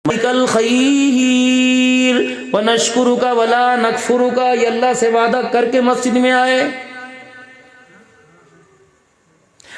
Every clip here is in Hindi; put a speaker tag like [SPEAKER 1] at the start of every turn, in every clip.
[SPEAKER 1] कल खैर व नशकुरुका वला नकफुरुका, ये अल्लाह से वादा करके मस्जिद में आए।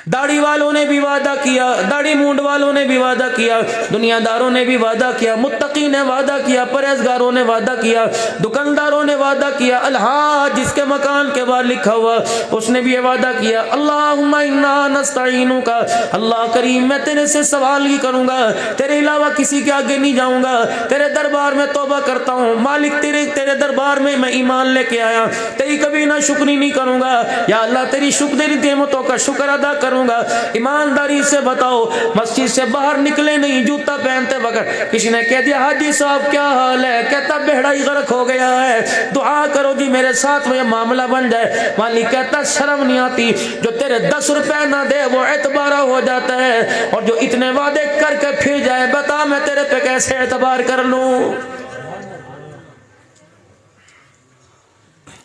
[SPEAKER 1] दाढ़ी वालों ने भी वादा किया, दाढ़ी मूंड वालों ने भी वादा किया, दुनियादारों ने भी वादा किया, मुत्तकी ने वादा किया, परहेजगारों ने वादा किया, दुकानदारों ने वादा किया, अल्लाह जिसके मकान के बाहर लिखा हुआ उसने भी ये वादा किया, अल्लाहुम्मा इन्ना नस्तईनुका, अल्लाह करीम मैं तेरे से सवाल ही करूंगा, तेरे अलावा किसी के आगे नहीं जाऊंगा, तेरे दरबार में तौबा करता हूँ मालिक, तेरे दरबार में मैं ईमान लेके आया, तेरी कभी ना शुक्री नहीं करूंगा, या अल्लाह तेरी शुक्र नेमतों का शुक्र अदा करूंगा। ईमानदारी से बताओ, मस्जिद से बाहर निकले नहीं जूता पहनते वक्त किसी ने कह दिया हाजी साहब क्या हाल है, कहता बेड़ा ही गर्क हो गया है, दुआ करो जी मेरे साथ में मामला बन जाए। मालिक कहता शर्म नहीं आती, जो तेरे 10 रुपए ना दे वो एतबारा हो जाता है, और जो इतने वादे करके फिर जाए बता मैं तेरे पे कैसे एतबार कर लूं।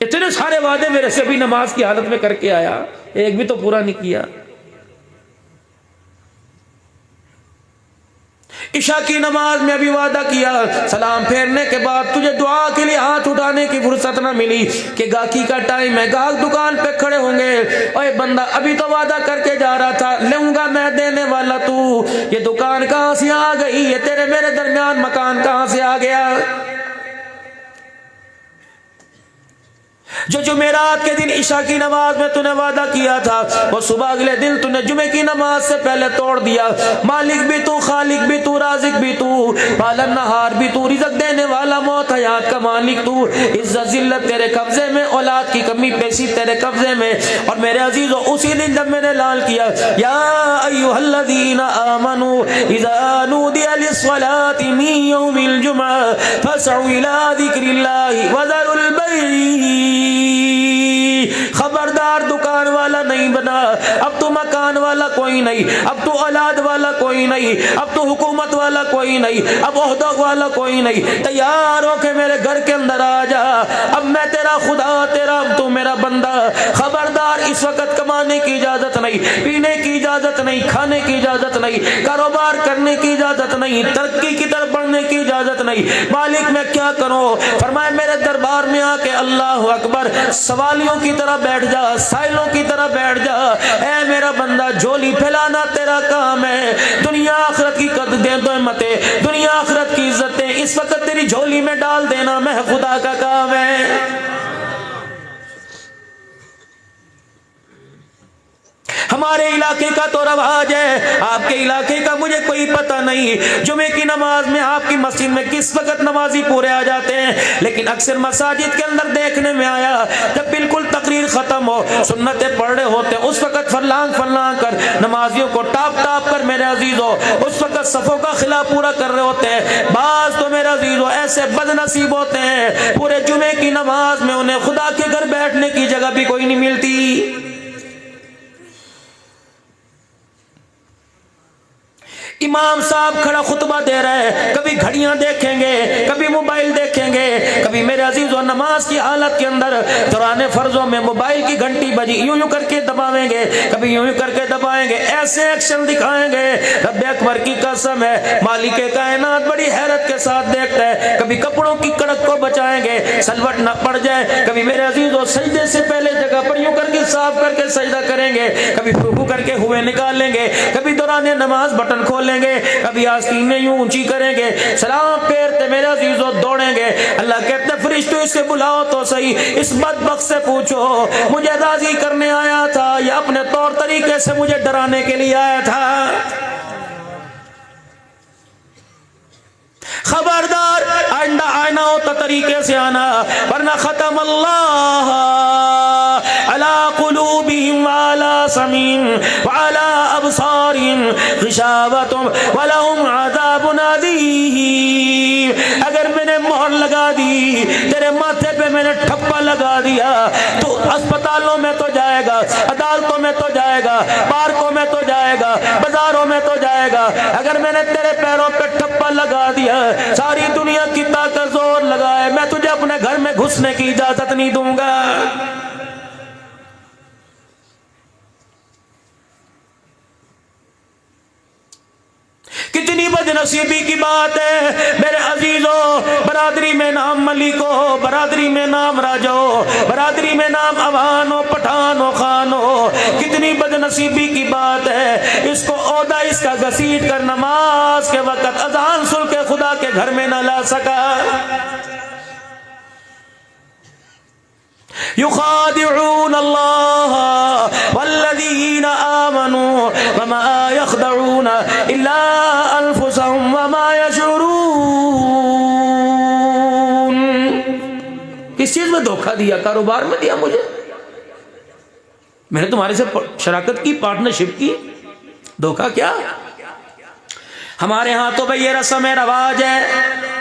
[SPEAKER 1] इतने सारे वादे मेरे से भी नमाज की हालत में करके आया, एक भी तो पूरा नहीं किया। इशा की नमाज में अभी वादा किया, सलाम फेरने के बाद तुझे दुआ के लिए हाथ उठाने की फुर्सत ना मिली कि गाकी का टाइम है, गाहक दुकान पे खड़े होंगे, ओए बंदा अभी तो वादा करके जा रहा था लूंगा मैं देने वाला, तू ये दुकान कहां से आ गई, ये तेरे मेरे दरमियान मकान कहां से आ गया। जो जुमेरात के दिन इशा की नमाज में तूने वादा किया था वो सुबह अगले दिन तूने जुमे की नमाज से पहले तोड़ दिया। मालिक भी तू, खालिक भी तू, राजिक भी तू, पालन नहार भी तू, रिज़्क़ देने वाला, मौत हयात का मालिक तू, इज्जत जिल्लत तेरे कब्जे में, औलाद की कमी पेशी तेरे कब्जे में। और मेरे अजीजों उसी दिन जब मैंने ऐलान किया या अय्युहल्लज़ीना आमनू इज़ा नूदिया लिस्सलाति मिन यौमिल जुमअ फसअू इला ज़िक्रिल्लाहि व ज़रुल बैअ, खबरदार दुकान वाला नहीं बना, अब तो मकान वाला कोई नहीं, अब तो औलाद वाला कोई नहीं, अब तो हुकूमत वाला कोई नहीं, अब ओहदा वाला कोई नहीं, तैयार होके मेरे घर के अंदर आ जा, अब मैं तेरा खुदा, तेरा तू मेरा बंदा। खबरदार इस वक्त कमाने की इजाजत नहीं, पीने की इजाजत नहीं, खाने की इजाजत नहीं, कारोबार करने की इजाजत नहीं, तरक्की की तरफ बढ़ने की इजाजत नहीं। मालिक मैं क्या करूं? फरमाए मेरे दरबार में आके अल्लाह अकबर सवालियों की तरह बैठ जा, साइलों की तरह बैठ जा। ऐ मेरा बंदा झोली फैलाना तेरा काम है, दुनिया आखिरत की कदर दुनिया आखिरत की इज्जतें इस वक्त तेरी झोली में डाल देना मैं खुदा का काम है। हमारे इलाके का तो रवाज है, आपके इलाके का मुझे कोई पता नहीं। जुमे की नमाज में आपकी मस्जिद में किस वक्त नमाजी पूरे आ जाते हैं, लेकिन अक्सर मसाजिद के अंदर देखने में आया जब बिल्कुल तकरीर खत्म हो, सुन्नतें पढ़ रहे होते उस वक्त फरलांग फरलांग कर नमाजियों को टाप टाप कर मेरे अजीजों उस वक्त सफों का खिला पूरा कर रहे होते हैं। बाज तो मेरे अजीजों ऐसे बदनसीब होते हैं पूरे जुमे की नमाज में उन्हें खुदा के घर बैठने की जगह भी कोई नहीं मिलती। इमाम साहब खड़ा खुतबा दे रहे हैं, कभी घड़ियां देखेंगे, कभी मोबाइल देखेंगे, कभी मेरे अजीजों नमाज की हालत के अंदर दौरान फर्जों में मोबाइल की घंटी बजी यूं यूं करके दबावेंगे, कभी यूं यूं करके दबाएंगे, ऐसे एक्शन दिखाएंगे। रब्बे अकबर की कसम है मालिक कायनात बड़ी हैरत के साथ देखता है। कभी कपड़ों की कड़क को बचाएंगे सलवट न पड़ जाए, कभी मेरे अजीजों सजदे से पहले जगह पर यूं करके साफ करके सजदा करेंगे, कभी रुकू करके हुए निकाल लेंगे, कभी दौरान नमाज बटन खोल कभी आस्तीनें यूं ऊंची करेंगे, सलाम फेरते मेरे अजीजों दौड़ेंगे। अल्लाह कहते फरिश्तों इसे बुलाओ तो सही, इस बदबख्त से पूछो मुझे राजी करने आया था या अपने तौर तरीके से मुझे डराने के लिए आया था। खबरदार आइंदा आना होता तरीके से आना, वरना खत्म अल्लाह अला कुलूबिहिम व अला समीम व अला अबसारिहिम गिशावतुम व लहुम अज़ाबुन अज़ीम। अगर मैंने मोहर लगा दी, तेरे माथे पे मैंने ठप्पा लगा दिया, तो अस्पतालों में तो जाएगा, अदालतों में तो जाएगा, पार्कों में तो जाएगा, बाजारों में तो जाएगा। अगर मैंने तेरे पैरों पे ठप्पा लगा दिया, सारी दुनिया की ताकत जोर लगाए, मैं तुझे अपने घर में घुसने की इजाजत नहीं दूंगा। कितनी बदे बदनसीबी की बात है मेरे अजीजों। बरादरी में नाम मलिक हो, बरादरी में नाम राजा हो, बरादरी में नाम अवान हो, पठान हो, खान हो। कितनी बदनसीबी की बात है। इसको ओहदा इसका घसीट कर नमाज के वक्त अजान सुन के खुदा के घर में न ला सका। युखादिऊन अल्लाह वल्लज़ीना आमनू वमा यख़दऊन इल्ला अनफुसहुम वमा यशऊरून। किस चीज में धोखा दिया? कारोबार में दिया मुझे। मैंने तुम्हारे से शराकत की, पार्टनरशिप की, धोखा क्या? हमारे यहां तो भाई ये रस्म है, रवाज है,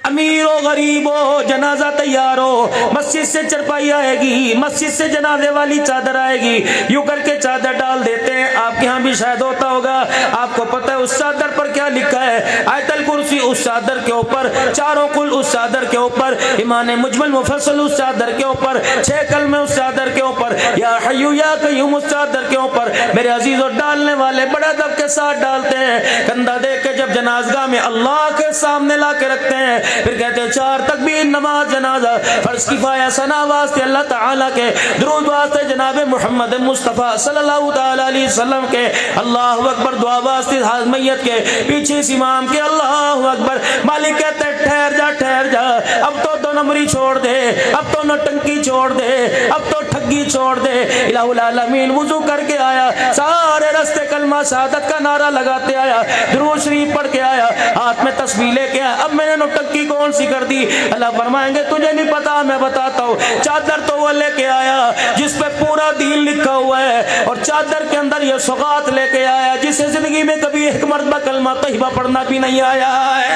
[SPEAKER 1] अमीर हो गरीब हो जनाजा तैयार हो, मस्जिद से चरपाई आएगी, मस्जिद से जनाजे वाली चादर आएगी, यूं करके चादर डाल देते हैं। आपके यहाँ भी शायद होता होगा। आपको पता है उस चादर पर क्या लिखा है? आयतल कुर्सी उस चादर के ऊपर, चारों कुल उस चादर के ऊपर, ईमान मुजमल मुफस्सल उस चादर के ऊपर, 6 कलमे उस चादर के ऊपर, या हय्यू या कय्यूम उस चादर के ऊपर। मेरे अजीजों, डालने वाले बड़े अदब के साथ डालते हैं। कंधा दे के जब जनाजगाह में अल्लाह के सामने ला के रखते हैं, फिर कहते हैं 4 तकबीर नमाज जनाजा, फर्ज किफाया, सना वास्ते अल्लाह ताला के, दुरूद वास्ते जनाब मुहम्मद मुस्तफ़ा सल्लल्लाहु ताला अलैहि वसल्लम के, अल्लाहु अकबर दुआ वास्ते मैयत के, पीछे इस इमाम के अल्लाहु अकबर। मालिक कहते हैं ठहर जा, ठहर जा, अब तो 2 नंबरी छोड़ दे, अब तो नौटंकी छोड़ दे, अब तो ठगी छोड़ दे। इलाहुल आलमीन वुजू करके आया, सारे रास्ते कलमा शहादत का नारा लगाते आया, दुरूद शरीफ पढ़ के आया, हाथ में तस्बीह लेके आया। अब मैंने नौटंकी कौन सी कर दी? अल्लाह फरमाएंगे तुझे नहीं पता, मैं बताता हूँ। चादर तो वो लेके आया जिस पे पूरा दीन लिखा हुआ है, और चादर के अंदर ये सौगात लेके आया जिसे जिंदगी में कभी एक मरतबा कलमा तैयबा पढ़ना भी नहीं आया है।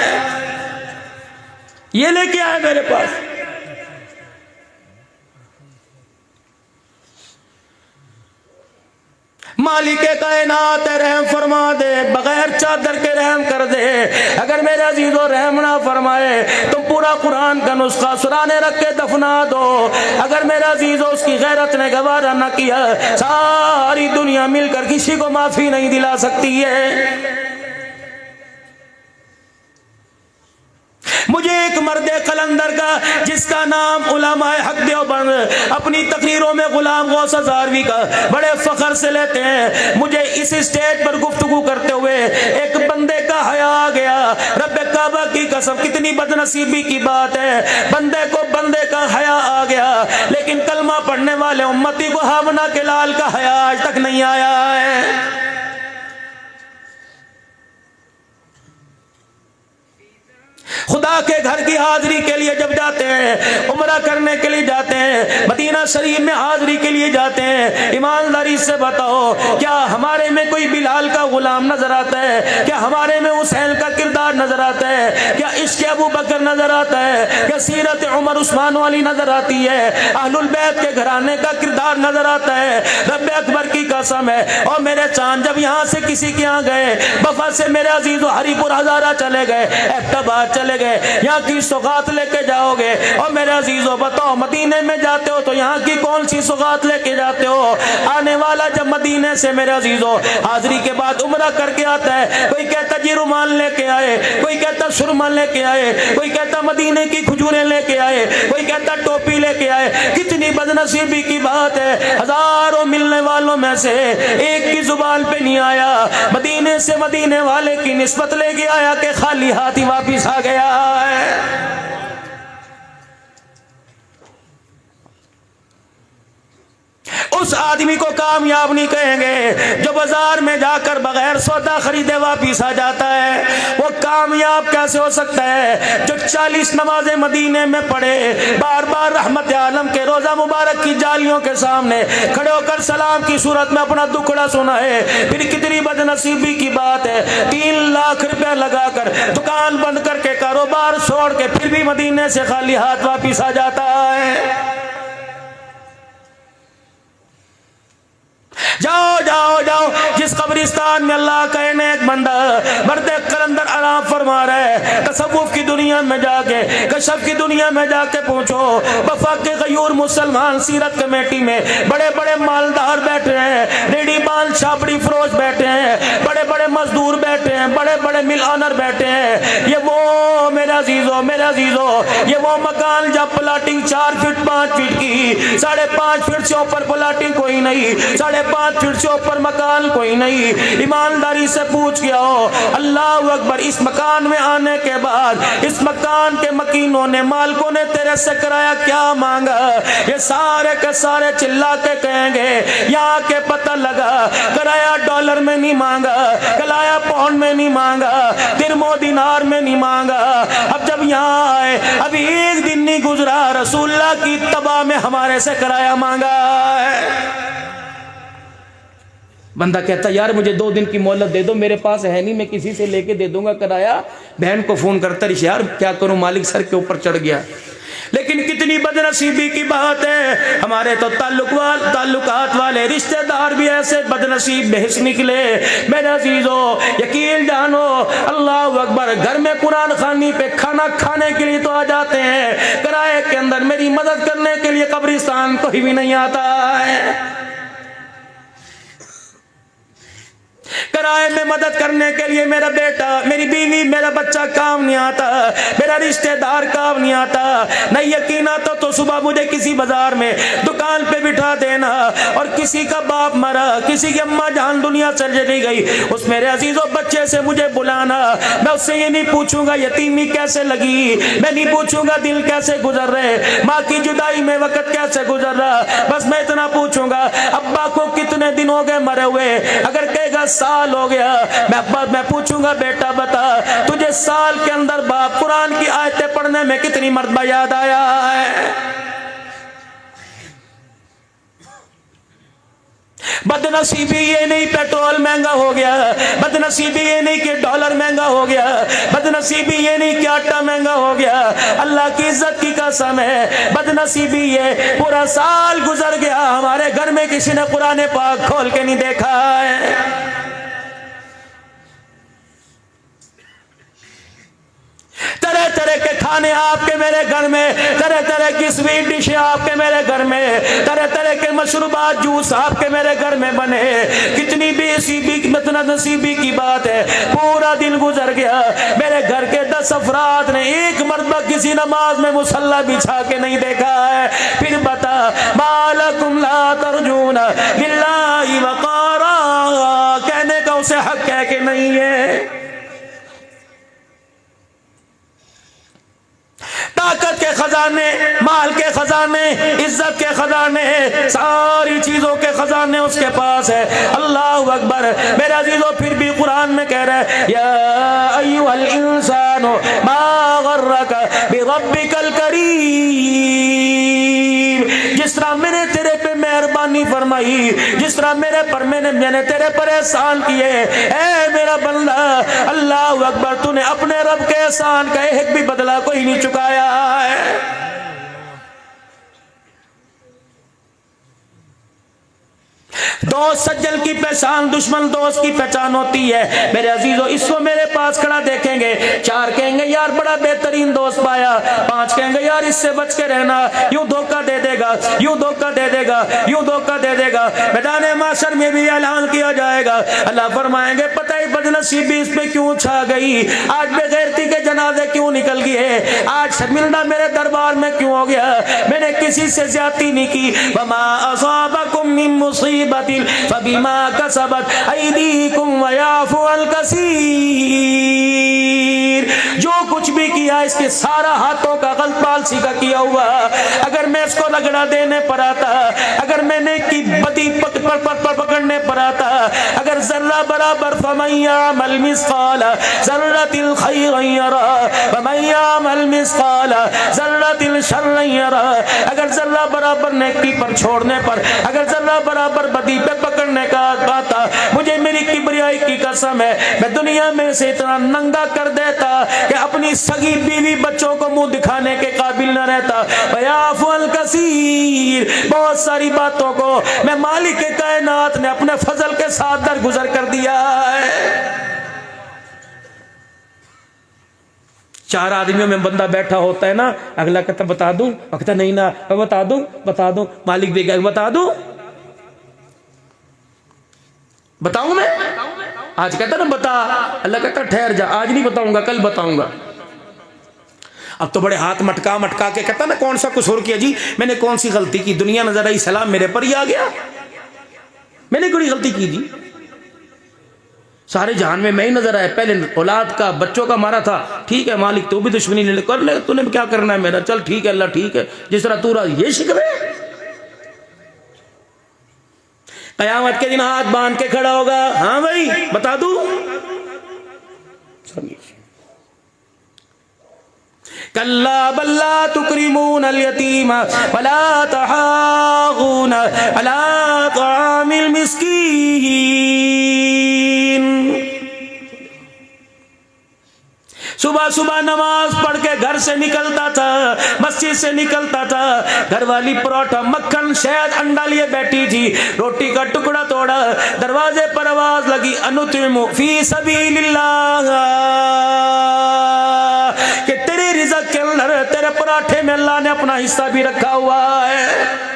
[SPEAKER 1] ये लेके आया मेरे पास। मालिके कायनात रहम फरमा दे, बगैर चादर के रहम कर दे। अगर मेरे अजीजों रहम ना फरमाए तो पूरा कुरान का नुस्खा सुराने रख के दफना दो। अगर मेरे अजीजों उसकी गैरत ने गवारा ना किया, सारी दुनिया मिलकर किसी को माफी नहीं दिला सकती है। मुझे एक मर्दे कलंदर का जिसका नाम उलमाए हक देवबंद अपनी तकरीरों में गुलाम गौस हज़ारवी का बड़े फख्र से लेते हैं। मुझे इस स्टेज पर गुफ्तगू करते हुए एक बंदे का हया आ गया। रब्बे काबा की कसम, कितनी बदनसीबी की बात है। बंदे को बंदे का हया आ गया, लेकिन कलमा पढ़ने वाले उम्मती को हामना के लाल का हया आज तक नहीं आया है। खुदा के घर की हाजिरी के लिए जब जाते हैं, उम्रा करने के लिए जाते हैं, मदीना शरीफ में हाजिरी के लिए जाते हैं, ईमानदारी से बताओ क्या हमारे में कोई बिलाल का गुलाम नजर आता है? क्या हमारे में हुसैन का किरदार नजर आता है? क्या इश्क अबू बकर नजर आता है? क्या सीरत उमर उस्मान वाली नजर आती है? अहलुल बैत के घराने का किरदार नजर आता है? रब्बे अकबर की कसम है। और मेरे चांद जब यहाँ से किसी के यहाँ गए, बफा से मेरे अजीजों हरिपुर हजारा चले गए, एबटाबाद चले गए, यहाँ की सौगात लेके जाओगे। और मेरे अजीजों बताओ, मदीने में जाते हो तो यहाँ की कौन सी सौगात लेके जाते हो? आने वाला जब मदीने से मेरे अजीजों हाजिरी के बाद उम्रा करके आता है, कोई कहता जी रुमाल लेके आए, कोई कहता सुरमा लेके आए, कोई कहता मदीने की खजूरें लेके आए, कोई कहता टोपी लेके आए। कितनी बदनसीबी की बात है। हजारों मिलने वालों में से एक की जुबान पे नहीं आया, मदीने से मदीने वाले की निस्बत लेके आया कि खाली हाथ ही वापिस आ गया है। उस आदमी को कामयाब नहीं कहेंगे जो बाजार में जाकर बगैर सौदा खरीदे वापिस आ जाता है। वो कामयाब कैसे हो सकता है जो 40 नमाजें मदीने में पढ़े, बार बार रहमत आलम के रोजा मुबारक की जालियों के सामने खड़े होकर सलाम की सूरत में अपना दुखड़ा सुना है। फिर कितनी बदनसीबी की बात है, 3 लाख रुपया लगाकर दुकान बंद करके कारोबार छोड़ के फिर भी मदीने से खाली हाथ वापिस आ जाता है। जाओ जाओ जाओ, जिस कब्रिस्तान में अल्लाह का एक बंदा मर्द कलंदर आराम फरमा रहा है, तसव्वुफ की दुनिया में जाके, कशफ की दुनिया में जाके पूछो, वफाक के गयूर मुसलमान सीरत कमेटी में बड़े बड़े मालदार बैठे हैं, रेडी बाल छापड़ी फरोश बैठे हैं, बड़े बड़े मजदूर बैठे हैं, बड़े बड़े मिल ऑनर बैठे हैं। ये वो मेरा अजीजो, ये वो मकान जब प्लाटिंग 4 फीट 5 फीट की, 5.5 फीट से ऊपर प्लाटिंग कोई नहीं, 5.5 फीट से ऊपर मकान कोई नहीं। ईमानदारी से पूछ के आओ, अल्लाह अकबर, इस मकान में आने के बाद इस मकान के मकीनों ने, मालिकों ने तेरे से किराया क्या मांगा? ये सारे के सारे चिल्ला के कहेंगे यहाँ के पता लगा, किराया डॉलर में नहीं मांगा, किराया पाउंड में नहीं मांगा, दिरमो दिनार में नहीं मांगा। अब जब यहाँ आए, अभी एक दिन नहीं गुजरा, रसूलुल्लाह की तबा में हमारे से किराया मांगा है। बंदा कहता यार मुझे 2 दिन की मोहलत दे दो, मेरे पास है नहीं, मैं किसी से लेके दे दूंगा किराया। बहन को फोन करता रही, यार क्या करूं, मालिक सर के ऊपर चढ़ गया। लेकिन कितनी बदनसीबी की बात है, हमारे तो ताल्लुकात वाले रिश्तेदार भी ऐसे बदनसीब बेहस निकले। मेरे अजीजो यकीन जानो, अल्लाह अकबर, घर में कुरान खानी पे खाना खाने के लिए तो आ जाते हैं, किराए के अंदर मेरी मदद करने के लिए कब्रिस्तान कोई भी नहीं आता है। किराए में मदद करने के लिए मेरा बेटा, मेरी बीवी, मेरा बच्चा काम नहीं आता, मेरा रिश्तेदार काम नहीं आता। नहीं यकीन आता तो सुबह मुझे किसी बाजार में दुकान पे बिठा देना, और किसी का बाप मरा, किसी की अम्मा जान दुनिया से चली गई, उस मेरे अजीजों बच्चे से मुझे बुलाना। मैं उससे ये नहीं पूछूंगा यतीमी कैसे लगी, मैं नहीं पूछूंगा दिल कैसे गुजर रहे, माँ की जुदाई में वक्त कैसे गुजर रहा, बस मैं इतना पूछूंगा अब्बा को कितने दिन हो गए मरे हुए। अगर कहेगा साल हो गया, मैं पूछूंगा बेटा बता तुझे साल के अंदर बाप कुरान की आयतें पढ़ने में कितनी मर्तबा याद आया है। बदनसीबी ये नहीं पेट्रोल महंगा हो गया, बदनसीबी ये नहीं कि डॉलर महंगा हो गया, बदनसीबी ये नहीं कि आटा महंगा हो गया। अल्लाह की इज्जत की कसम है, बदनसीबी ये पूरा साल गुजर गया, हमारे घर में किसी ने कुरान पाक खोल के नहीं देखा है। तरह तरह के खाने आपके मेरे घर में, तरह तरह की स्वीट डिशें आपके मेरे घर में, तरह तरह के मशरूबात जूस आपके मेरे घर में बने। कितनी बेनसीबी की बात है, पूरा दिन गुजर गया, मेरे घर के 10 अफराद ने एक मर्तबा किसी नमाज में मुसल्ला बिछा के नहीं देखा है। फिर बता मालकुम ला तर्जूना लिल्लाहि वक़ारा, कहने का उसे हक है कि नहीं है। ताकत के खजाने, माल के खजाने, इज्जत के खजाने, सारी चीजों के खजाने उसके पास है। अल्लाह अकबर। मेरा अजीजों फिर भी कुरान में कह रहा है या अय्युहल इंसानो मा गर्रक बिरब्बिकल करीम। जिस तरह मैंने तेरे पे मेहरबानी फरमाई, जिस तरह मैंने तेरे पर एहसान किए, ऐ मेरा बंदा, अल्लाह अकबर, तूने अपने रब के एहसान का एक भी बदला कोई नहीं चुकाया है। दोस्त सज्जन की पहचान, दुश्मन दोस्त की पहचान होती है। मेरे अजीजों इसको मेरे पास खड़ा देखेंगे, 4 कहेंगे यार बड़ा बेहतरीन दोस्त पाया, 5 कहेंगे यार इससे बच के रहना, यूं धोखा दे देगा, यूं धोखा दे देगा, यूं धोखा दे देगा। मैदान माशर में भी ऐलान किया जाएगा। अल्लाह फरमाएंगे पता ही बदनसीबी इस पे क्यों छा गई, आज बेगैरती के जनाजे क्यों निकल गए, आज शर्मिंदा मेरे दरबार में क्यों हो गया। मैंने किसी से ज्यादती नहीं की। वमा असाबकुम मिन मुसीबत फबिमा कसबत अयदीकुम वयाफु अन कसीर। जो कुछ भी किया इसके सारा हाथों का गलतबालसी का किया हुआ। अगर मैं इसको रगड़ा देने पर आता, अगर मैंने की बदी पकड़ने पर आता, अगर जर्रा बराबर फमय्यामल मिस्काल जर्रतिल खैरन यरा वमय्यामल मिस्काल जर्रतिल शर्रन यरा। अगर जर्रा बराबर नेकी पर छोड़ने पर, अगर जर्रा बराबर बदी पे पकड़ने का आता, मुझे मेरी किबरियाई की कसम है मैं दुनिया में से इतना नंगा कर देता कि अपनी सगी बीवी बच्चों को मुंह दिखाने के काबिल न रहता। वयाफुल कसीर। बसीर। बहुत सारी बातों को मैं मालिक के कायनात ने अपने फजल के साथ दरगुजर कर दिया है। चार आदमियों में बंदा बैठा होता है ना, अगला कहता बता दूं, कहता नहीं ना, बता दूं। मालिक भी कहेगा बता दूं, बताऊं मैं? आज कहता ना बता, अल्लाह कहता ठहर जा, आज नहीं बताऊंगा, कल बताऊंगा। अब तो बड़े हाथ मटका मटका के कहता ना कौन सा कसूर किया जी, मैंने कौन सी गलती की, दुनिया नजर आई, सलाम मेरे पर ही आ गया, मैंने कोई गलती की जी? सारे जहान में मैं ही नजर आया, पहले औलाद का बच्चों का मारा था, ठीक है मालिक तू भी दुश्मनी ले कर ले, तूने क्या करना है मेरा, चल ठीक है अल्लाह ठीक है, जिस तरह तू रहा ये शिकवे। कयामत के दिन हाथ बांध के खड़ा होगा, हाँ भाई बता दूं, कल्ला बल्ला तुकरिमून अल यतीम वला तहागून अला तामिल मिस्कीन। सुबह सुबह नमाज पढ़ के घर से निकलता था, मस्जिद से निकलता था, घर वाली परोठा मक्खन शहद अंडा लिए बैठी थी, रोटी का टुकड़ा तोड़ा, दरवाजे पर आवाज लगी अनुतिमु फी सबीलिल्लाह, कि तेरे रिज़्क़ के अंदर तेरे पराठे में अल्लाह ने अपना हिस्सा भी रखा हुआ है।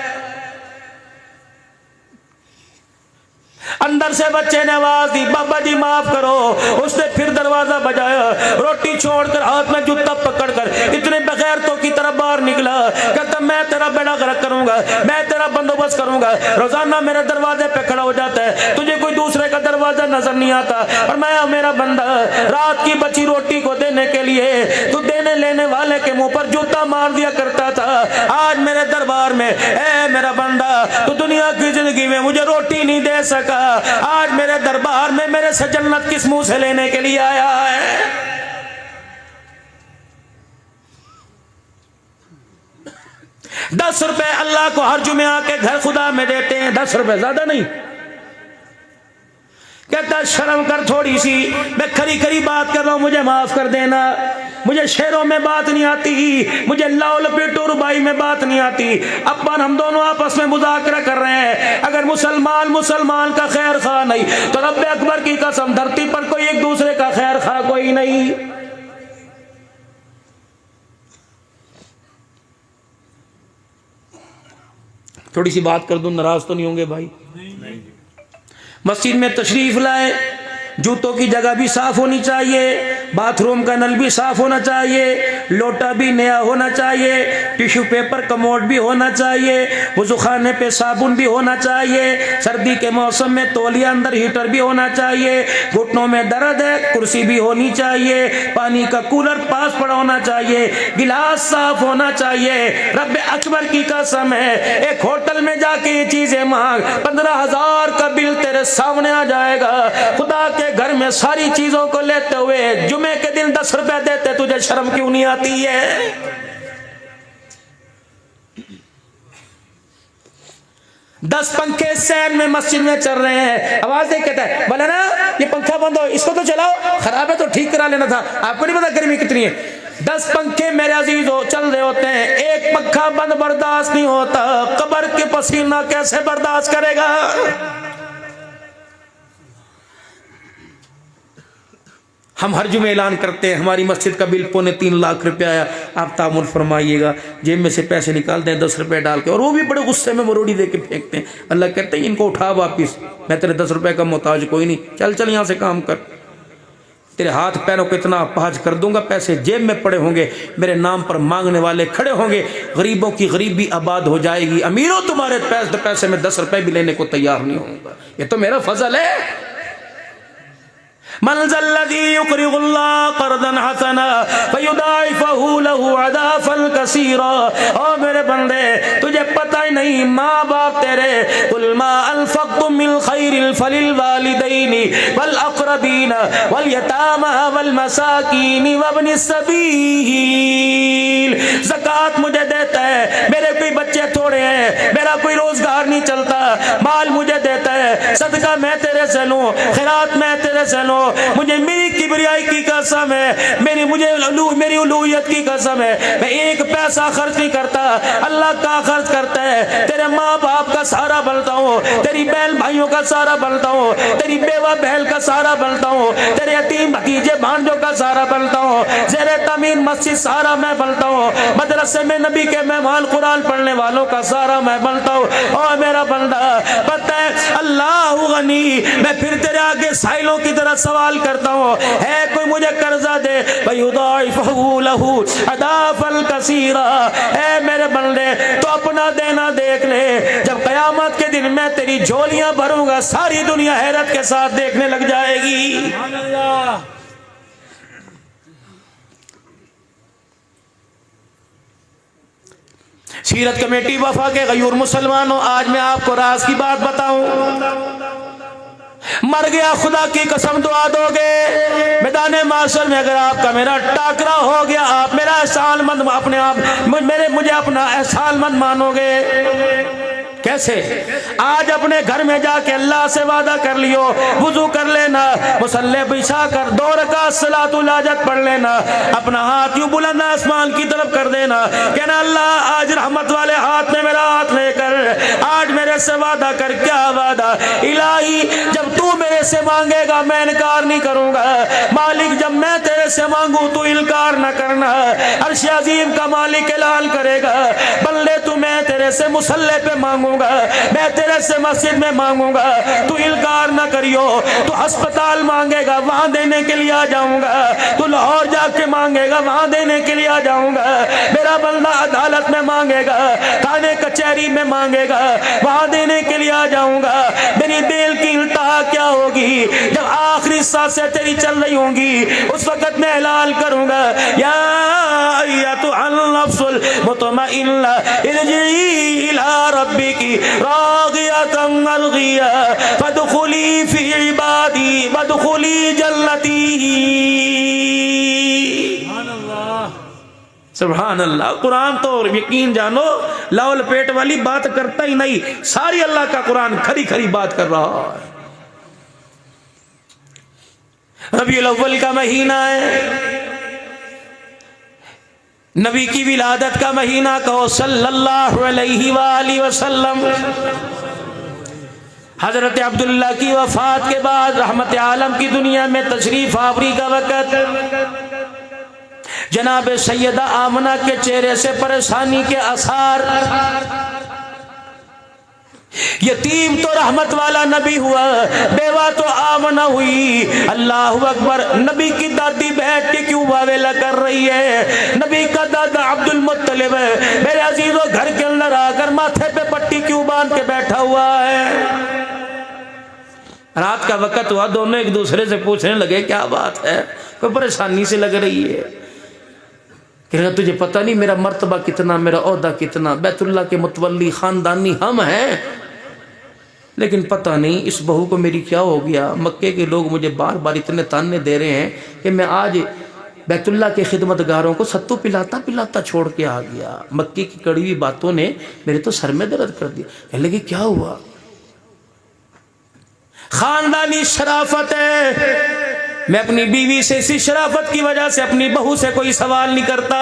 [SPEAKER 1] अंदर से बच्चे ने आवाज दी, बाबा जी माफ करो। उसने फिर दरवाजा बजाया, रोटी छोड़कर हाथ में जूता पकड़कर इतने बगैरतों की तरफ बाहर निकला, कहता मैं तेरा बेड़ा गर्क करूंगा, मैं तेरा बंदोबस्त करूंगा। रोजाना मेरे दरवाजे पे खड़ा हो जाता है, तुझे कोई दूसरे का दरवाजा नजर नहीं आता, और मैं मेरा बंदा रात की बची रोटी को देने के लिए तू देने लेने वाले के मुंह पर जूता मार दिया करता था। आज मेरे दरबार में ए मेरा बंदा, तू दुनिया की जिंदगी में मुझे रोटी नहीं दे सका, आज मेरे दरबार में मेरे से जन्नत किस मुंह से लेने के लिए आया है? 10 रुपए अल्लाह को हर जुमे आके घर खुदा में देते हैं, 10 रुपए, ज्यादा नहीं। कहता शर्म कर थोड़ी सी, मैं खरी खरी बात कर रहा हूं, मुझे माफ कर देना, मुझे शेरों में बात नहीं आती, मुझे लाउल पेटो रुबाई में बात नहीं आती। अपन हम दोनों आपस में मुज़ाकरा कर रहे हैं, अगर मुसलमान का खैर खा नहीं तो रब अकबर की कसम धरती पर कोई एक दूसरे का खैर खा कोई नहीं। थोड़ी सी बात कर दूं, नाराज तो नहीं होंगे भाई? मस्जिद में तशरीफ लाए, जूतों की जगह भी साफ होनी चाहिए, बाथरूम का नल भी साफ होना चाहिए, लोटा भी नया होना चाहिए, टिश्यू पेपर कमोड भी होना चाहिए, वुज़ूखाने पे साबुन भी होना चाहिए, सर्दी के मौसम में तौलिया अंदर हीटर भी होना चाहिए, घुटनों में दर्द है कुर्सी भी होनी चाहिए, पानी का कूलर पास पड़ा होना चाहिए, गिलास साफ होना चाहिए। रब अकबर की कसम है, एक होटल में जाके ये चीजें मांग, 15,000 का बिल तेरे सामने आ जाएगा। खुदा के घर में सारी चीजों को लेते हुए जुमे के दिन 10 रुपए देते, तुझे शर्म क्यों नहीं आती है? 10 पंखे सैन में मस्जिद में चल रहे हैं, आवाज देख कहता है बोले ना ये पंखा बंद हो, इसको तो चलाओ, खराब है तो ठीक करा लेना था, आपको नहीं पता गर्मी कितनी है। 10 पंखे मेरे अजीजों चल रहे होते हैं, एक पंखा बंद बर्दाश्त नहीं होता, कब्र के पसीना कैसे बर्दाश्त करेगा? हम हर जुमे ऐलान करते हैं हमारी मस्जिद का बिल 2.25 लाख रुपया आया, आप तामुल फरमाइएगा, जेब में से पैसे निकाल दें 10 रुपए डाल के, और वो भी बड़े गुस्से में मरोड़ी दे के फेंकते हैं। अल्लाह कहते हैं इनको उठा वापिस, मैं तेरे 10 रुपए का मोहताज कोई नहीं, चल चल यहाँ से काम कर, तेरे हाथ पैरों को इतना अपाहज कर दूंगा, पैसे जेब में पड़े होंगे, मेरे नाम पर मांगने वाले खड़े होंगे, गरीबों की गरीबी आबाद हो जाएगी, अमीरों तुम्हारे पैसे में 10 रुपए भी लेने को तैयार नहीं होगा। ये तो मेरा फजल है। मनज़ल्लज़ी युक़रिज़ुल्लाह क़र्ज़न हसना फ़युदाइफ़हु लहु अज़ाफ़न कसीरा। ओ मेरे बंदे, तुझे पता ही नहीं माँ बाप तेरे, कुल मा अनफ़क़्तुम मिन ख़ैरिन फ़लिल वालिदैनि वल अक़रबीन वल यतामा वल मसाकीन वब्निस सबील। ज़कात मुझे देता है, मेरे कोई बच्चे थोड़े हैं, मेरा कोई रोजगार नहीं चलता, माल मुझे देता है, सदका मैं तेरे से लूं, खैरात मैं तेरे से लूं, मुझे मेरी किबरियाई की कसम है, मेरी उलूहियत की कसम है, मैं एक पैसा खर्च नहीं करता, अल्लाह का खर्च करता है। तेरे माँ बाप का सहारा बनता हूँ, तेरी बहन भाइयों का सहारा बनता हूँ, तेरी बेवा बहन का सहारा बनता हूँ, तेरे यतीम भतीजे भांजों का सहारा बनता हूँ, ज़ेरे तमीन मस्जिद सहारा मैं बनता हूँ, मदरसे में नबी के मेहमान कुरान पढ़ने वालों का सहारा मैं बनता हूँ। और मेरा बंदा पता है अल्लाह गनी, मैं फिर तेरे आगे साइलों की तरह सवाल करता हूँ, है कोई मुझे कर्जा दे, अदाफल कसीरा, है मेरे बंदे तो अपना देना देख ले, जब कयामत के दिन मैं तेरी झोलियां भरूंगा सारी दुनिया हैरत के साथ देखने लग जाएगी। सीरत कमेटी वफा के गयूर मुसलमानों, आज मैं आपको राज की बात बताऊं, मर गया खुदा की कसम दुआ दोगे मैदान माशर में, अगर आपका मेरा टाकरा हो गया, आप मेरा एहसानमंद अपने आप मुझे अपना एहसानमंद मानोगे कैसे? आज अपने घर में जाके अल्लाह से वादा कर लियो, वुजू कर लेना, मुसल्ले बिछा कर 2 रकात सलातुल हाजत पढ़ लेना, अपना हाथ यूं बुलंद आसमान की तरफ कर देना, कहना अल्लाह आज रहमत वाले हाथ में मेरा हाथ लेकर आज मेरे से वादा कर। क्या वादा? इलाही जब तू मेरे से मांगेगा मैं इनकार नहीं करूंगा, मालिक जब मैं तेरे से मांगू तू इनकार न करना। अर्श अजीम का मालिक ऐलान करेगा, बल्ले तू मैं तेरे से मुसल्ले पे मांगूंगा, मैं तेरे से मस्जिद में मांगूंगा, तू इनकार ना करियो, तू अस्पताल मांगेगा वहां देने के लिए आ जाऊंगा, तू लाहौर जाके मांगेगा वहां देने के लिए आ जाऊंगा, मेरा बंदा अदालत में मांगेगा, थाने कचहरी में मांगेगा वहां देने के लिए आ जाऊंगा। मेरी दिल की इल्तहा क्या होगी जब आखिरी सांसें तेरी चल रही होंगी, उस वक्त मैं ऐलान करूंगा या अय्यतुहन नफ्सुल मुतमइन्ना इरजिई इला रब्बिकी रागियतन मरगिया फदखुली फी इबादी वदखुली जन्नती। सुभान अल्लाह। कुरान तो यकीन जानो लाल पेट वाली बात करता ही नहीं, सारी अल्लाह का कुरान खरी खरी बात कर रहा है। रबीउल अव्वल का महीना है, नबी की विलादत का महीना कहो सल्लल्लाहु अलैहि वसल्लम। हजरत अब्दुल्ला की वफात के बाद रहमत आलम की दुनिया में तशरीफ आवरी का वक़्त, जनाब सैयदा आमना के चेहरे से परेशानी के आसार, यतीम तो रहमत वाला नबी हुआ, बेवा तो आमना हुई। अल्लाह अकबर। नबी की दादी बैठ के क्यों वावेला कर रही है? नबी का दादा अब्दुल मुत्तलिब मेरे अजीजों घर के अंदर आकर माथे पे पट्टी क्यों बांध के बैठा हुआ है? रात का वक्त हुआ, दोनों एक दूसरे से पूछने लगे क्या बात है, कोई परेशानी से लग रही है? कह तुझे पता नहीं मेरा मर्तबा कितना, मेरा ओहदा कितना, बैतुल्लाह के मुतवल्ली खानदानी हम हैं, लेकिन पता नहीं इस बहू को मेरी क्या हो गया। मक्के के लोग मुझे बार बार इतने ताने दे रहे हैं कि मैं आज बैतुल्लाह के खिदमतगारों को सत्तू पिलाता पिलाता छोड़ के आ गया। मक्के की कड़वी बातों ने मेरे तो सर में दर्द कर दिया। कहने लगी क्या हुआ? खानदानी शराफत है, मैं अपनी बीवी से इसी शराफत की वजह से अपनी बहू से कोई सवाल नहीं करता।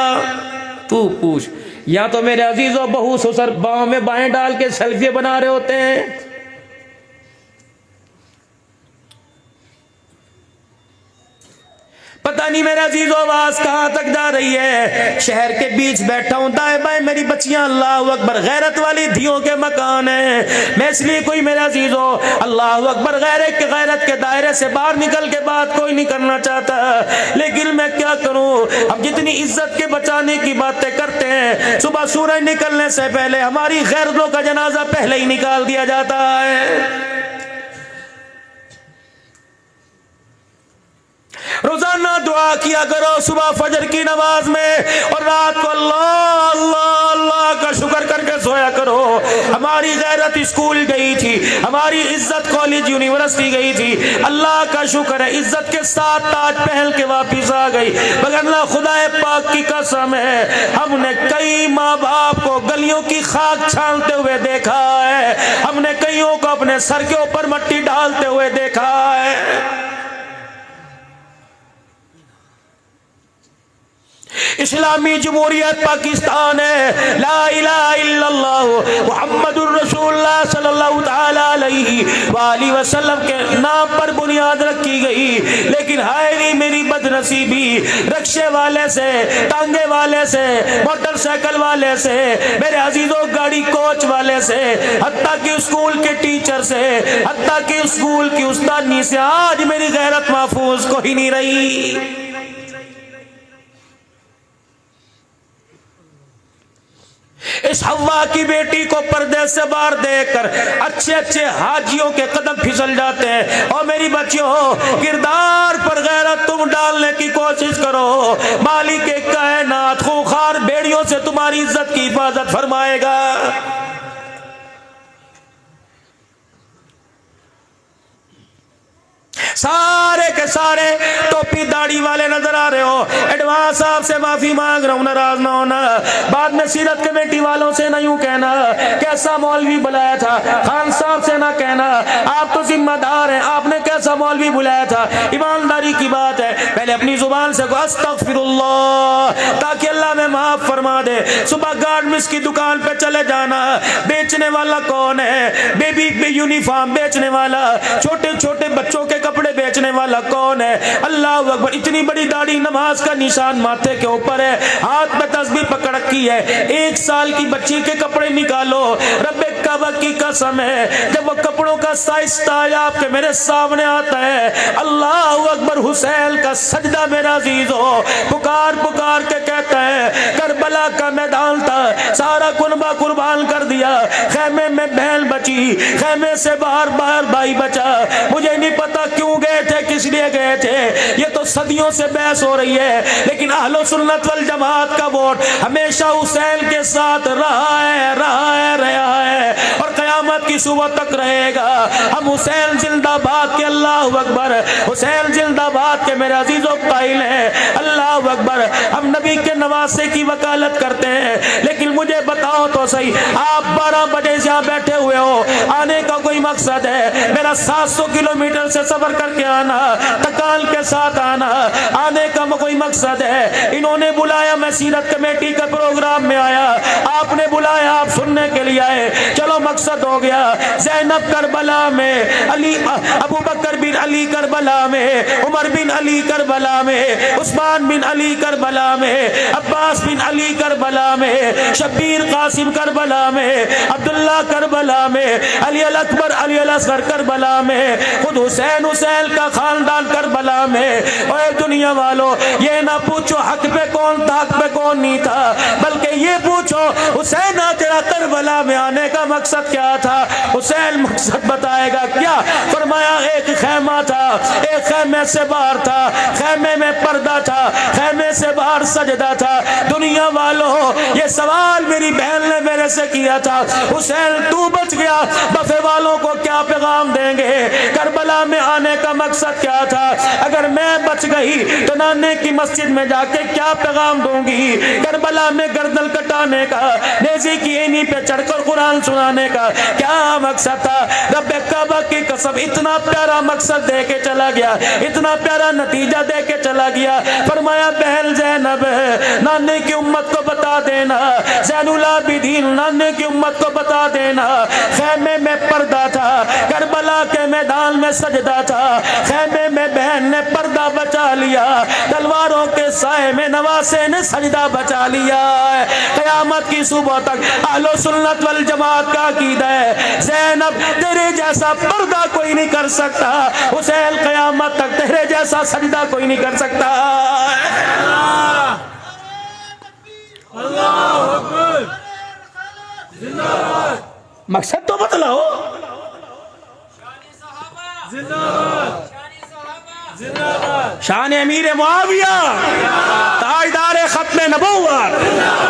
[SPEAKER 1] तू पूछ, या तो मेरे अजीजों बहू ससुर बाहों में बाएं डाल के सेल्फी बना रहे होते हैं, पता नहीं मेरा अजीजों आवाज कहां तक जा रही है। शहर के बीच बैठा हूं, दाएं बाएं मेरी बच्चियां अल्लाह अकबर गैरत वाली धियों के मकान है। मैं इसलिए कोई मेरा अजीजों अल्लाह अकबर गैरत के दायरे से बाहर निकल के बात कोई नहीं करना चाहता, लेकिन मैं क्या करूं। हम जितनी इज्जत के बचाने की बातें करते हैं, सुबह सूरज निकलने से पहले हमारी गैरतों का जनाजा पहले ही निकाल दिया जाता है। रोजाना दुआ किया करो सुबह फजर की नमाज में, और रात को अल्लाह अल्लाह अल्लाह का शुक्र कर करके सोया करो। हमारी गैरत स्कूल गई थी, हमारी इज्जत कॉलेज यूनिवर्सिटी गई थी, अल्लाह का शुक्र है इज्जत के साथ ताज पहन के वापिस आ गई। वरना खुदा पाक की कसम है, हमने कई माँ बाप को गलियों की खाक छानते हुए देखा है, हमने कईयों को अपने सर के ऊपर मट्टी डालते हुए देखा है। इस्लामी जमहूरियत पाकिस्तान है, ला इलाहा इल्लल्लाह मुहम्मदुर रसूलुल्लाह सल्लल्लाहु तआला अलैहि वसल्लम के नाम पर बुनियाद रखी गई। लेकिन हाय रे मेरी बदनसीबी, रिक्शे वाले से, टांगे वाले से, मोटरसाइकिल वाले से, मेरे अजीजों गाड़ी कोच वाले से, हत्ता कि स्कूल के टीचर से, हत्ता कि स्कूल की उस्तादनी से आज मेरी गैरत महफूज को ही नहीं रही। इस हवा की बेटी को पर्दे से बाहर देखकर अच्छे अच्छे हाजियों के कदम फिसल जाते हैं। और मेरी बच्चियों, किरदार पर गैरत तुम डालने की कोशिश करो, मालिक के कायनात खूंखार भेड़ियों से तुम्हारी इज्जत की हिफाजत फरमाएगा। सारे के सारे टोपी दाढ़ी वाले नजर आ रहे हो, एडवांस साहब से माफी मांग रहा हूं, नाराज ना होना। बाद में सीरत कमेटी वालों से ना यूं कहना कैसा मौलवी बुलाया था, खान साहब से ना कहना आप तो जिम्मेदार हैं, आपने कैसा मौलवी बुलाया था। ईमानदारी की बात है, पहले अपनी जुबान से अस्तगफिरुल्लाह, ताकि अल्लाह में माफ फरमा दे। सुबह गारमेंट्स की दुकान पे चले जाना, बेचने वाला कौन है, बेबी यूनिफॉर्म बेचने वाला, छोटे छोटे बच्चों के कपड़े बेचने वाला कौन है। अल्लाह अकबर, इतनी बड़ी दाढ़ी नमाज का निशान माथे के ऊपर है, हाथ में तस्बीह पकड़ रखी है, 1 साल की बच्ची के कपड़े निकालो, रब्बे काबा की कसम है जब वो कपड़ों का साइज आपके मेरे सामने आता है, अल्लाह अकबर, हुसैन का सजदा मेरा अजीज हो पुकार पुकार के कहता है करबला का मैदान था, सारा कुनबा कुर्बान कर दिया, खेमे में बहन बची, खेमे से बाहर बाहर भाई बचा, मुझे नहीं पता क्यों गए थे, किस लिए गए थे, ये तो सदियों से बहस हो रही है। लेकिन अहले सुन्नत वल जमात का वोट हमेशा हुसैन के साथ रहा है, रहा है और कयामत की सुबह तक रहेगा। हम हुसैन जिंदाबाद के, अल्लाह अकबर, हुसैन जिंदाबाद के मेरे अजीजों कायल हैं, अल्लाह अकबर। हम नबी के नवासे की वकालत करते हैं, लेकिन मुझे बताओ तो सही, आप 12 बजे से यहाँ बैठे हुए हो, आने का कोई मकसद है? मेरा 700 किलोमीटर से सफर करके आना, तकाल के साथ आना, आने का कोई मकसद है? इन्होंने बुलाया, मैं सीरत कमेटी के प्रोग्राम में आया, आपने बुलाया, आप सुनने के लिए आए, चलो मकसद हो गया। ज़ैनब करबला में, अली अबू बकर बिन अली करबला में, उमर बिन अली करबला में, उस्मान बिन अली करबला में, अब्बास बिन अली करबला में, शब्बीर कासिम करबला में, अब्दुल्ला करबला में, अली अल अकबर अली अल असगर करबला में, खुद हुसैन का खानदान करबला में। और दुनिया वालों, ये ना पूछो हक पे कौन था, हक पे कौन नहीं था, बल्कि ये पूछो हुसैन तेरा करबला में आने का मकसद क्या था? हुसैन मकसद बताएगा क्या? फरमाया एक खेमा था, एक खेमे से बाहर था, खेमे में पर्दा था, खेमे से बाहर सजदा था। दुनिया वालों, ये सवाल मेरी बहन ने मेरे से किया था, हुसैन तू बच गया, बफे वालों को क्या पैगाम देंगे? करबला में आने का मकसद क्या था? अगर मैं बच गई तो नाने की मस्जिद में जाके क्या पैगाम दूंगी? करबला में गर्दन कटाने का, नेज़ी की एनी पे चढ़कर कुरान सुनाने का क्या मकसद था? रब्बे काबा की कसम, इतना प्यारा मकसद दे के चला गया, इतना प्यारा नतीजा दे के चला गया। फरमाया बहन ज़ैनब, नाने की उम्मत को बता देना, ज़ैनुल आबिदीन नाने की उम्मत को बता देना, खेमे में पर्दा था, करबला के मैदान में सजदा था, खेमे में बहन ने पर्दा बचा लिया, तलवारों के साए में नवासे ने सजदा बचा लिया। क़यामत की सुबह तक अहले सुन्नत वल जमात का अकीदा है, ज़ैनब तेरे जैसा पर्दा कोई नहीं कर सकता, हुसैन क़यामत तक तेरे जैसा सजदा कोई नहीं कर सकता। अल्लाहु अकबर, जिंदाबाद। मकसद तो बतलाओ। शान अमीर मुआविया, ताजदार खत्म नबुव्वत,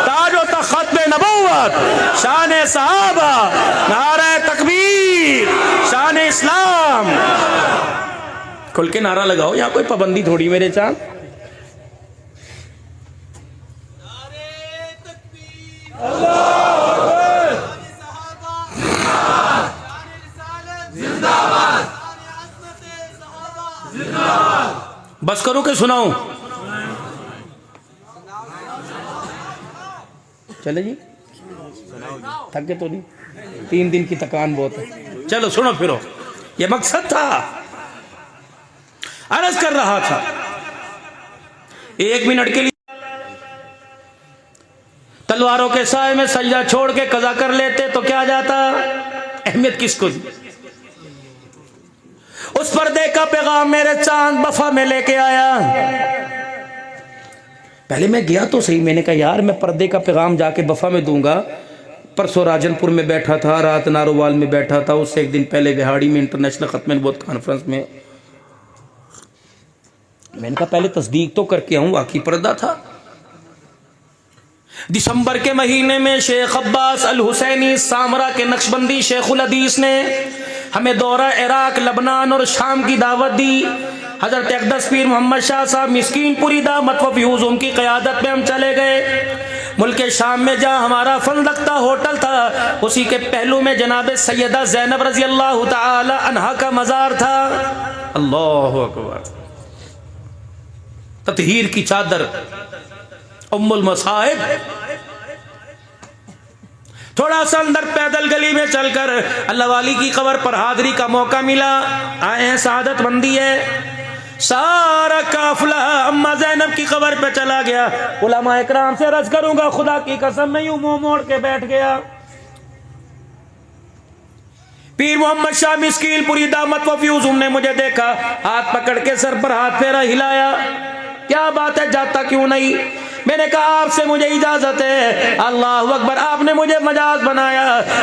[SPEAKER 1] ताज व तख्त नबुव्वत, उम्मत, शान सहाबा, नारा तकबीर, शान इस्लाम। खुल के नारा लगाओ, यहाँ कोई पाबंदी थोड़ी मेरे चांद। बस करो कि सुनाऊं? चले जी, थके तो नहीं, 3 दिन की थकान बहुत है। चलो सुनो फिरो, ये मकसद था, अर्ज कर रहा था 1 मिनट के लिए तलवारों के साए में सजदा छोड़ के कज़ा कर लेते तो क्या जाता? अहमियत किसको दी? उस पर्दे का पैगाम मेरे चांद बफा में लेके आया। पहले मैं गया तो सही, मैंने कहा यार मैं पर्दे का पैगाम जाके बफा में दूंगा। परसों राजनपुर में बैठा था, रात नारोवाल में बैठा था, उससे 1 दिन पहले बिहाड़ी में इंटरनेशनल खत्म नबूवत कॉन्फ्रेंस में। मैंने कहा पहले तस्दीक तो करके आऊं वाकई पर्दा था। दिसंबर के महीने में शेख अब्बास अल हुसैनी सामरा के नक्शबंदी शेखुल हदीस ने हमें दौरा इराक, लबनान और शाम की दावत दी। हजरत अक़दस पीर मोहम्मद शाह साहब मिस्कीनपुरी दामत व फ्यूज उनकी क़यादत में हम चले गए। मुल्क शाम में जहाँ हमारा फनलख्ता होटल था, उसी के पहलू में जनाब सैयदा ज़ैनब रज़ी अल्लाह तआला अन्हा का मज़ार था। अल्लाहु अकबर। ततहीर की चादर उम्मुल मसाइब। थोड़ा सा अंदर पैदल गली में चलकर अल्लाह वाली की कब्र पर हाजिरी का मौका मिला। आए हैं, सादत मंदी है। सारा काफिला अम्मा ज़ैनब की कब्र पे चला गया। उलमा इकराम से अर्ज करूंगा, खुदा की कसम मैं यूं मुंह मोड़ के बैठ गया। पीर मोहम्मद शाह मिस्कीनपुरी दामत व फ्यूज ने मुझे देखा, हाथ पकड़ के सर पर हाथ फेरा, हिलाया। क्या बात है, जाता क्यों नहीं? मैंने कहा आपसे मुझे इजाजत है। अल्लाह अकबर। आपने मुझे मजाज बनाया,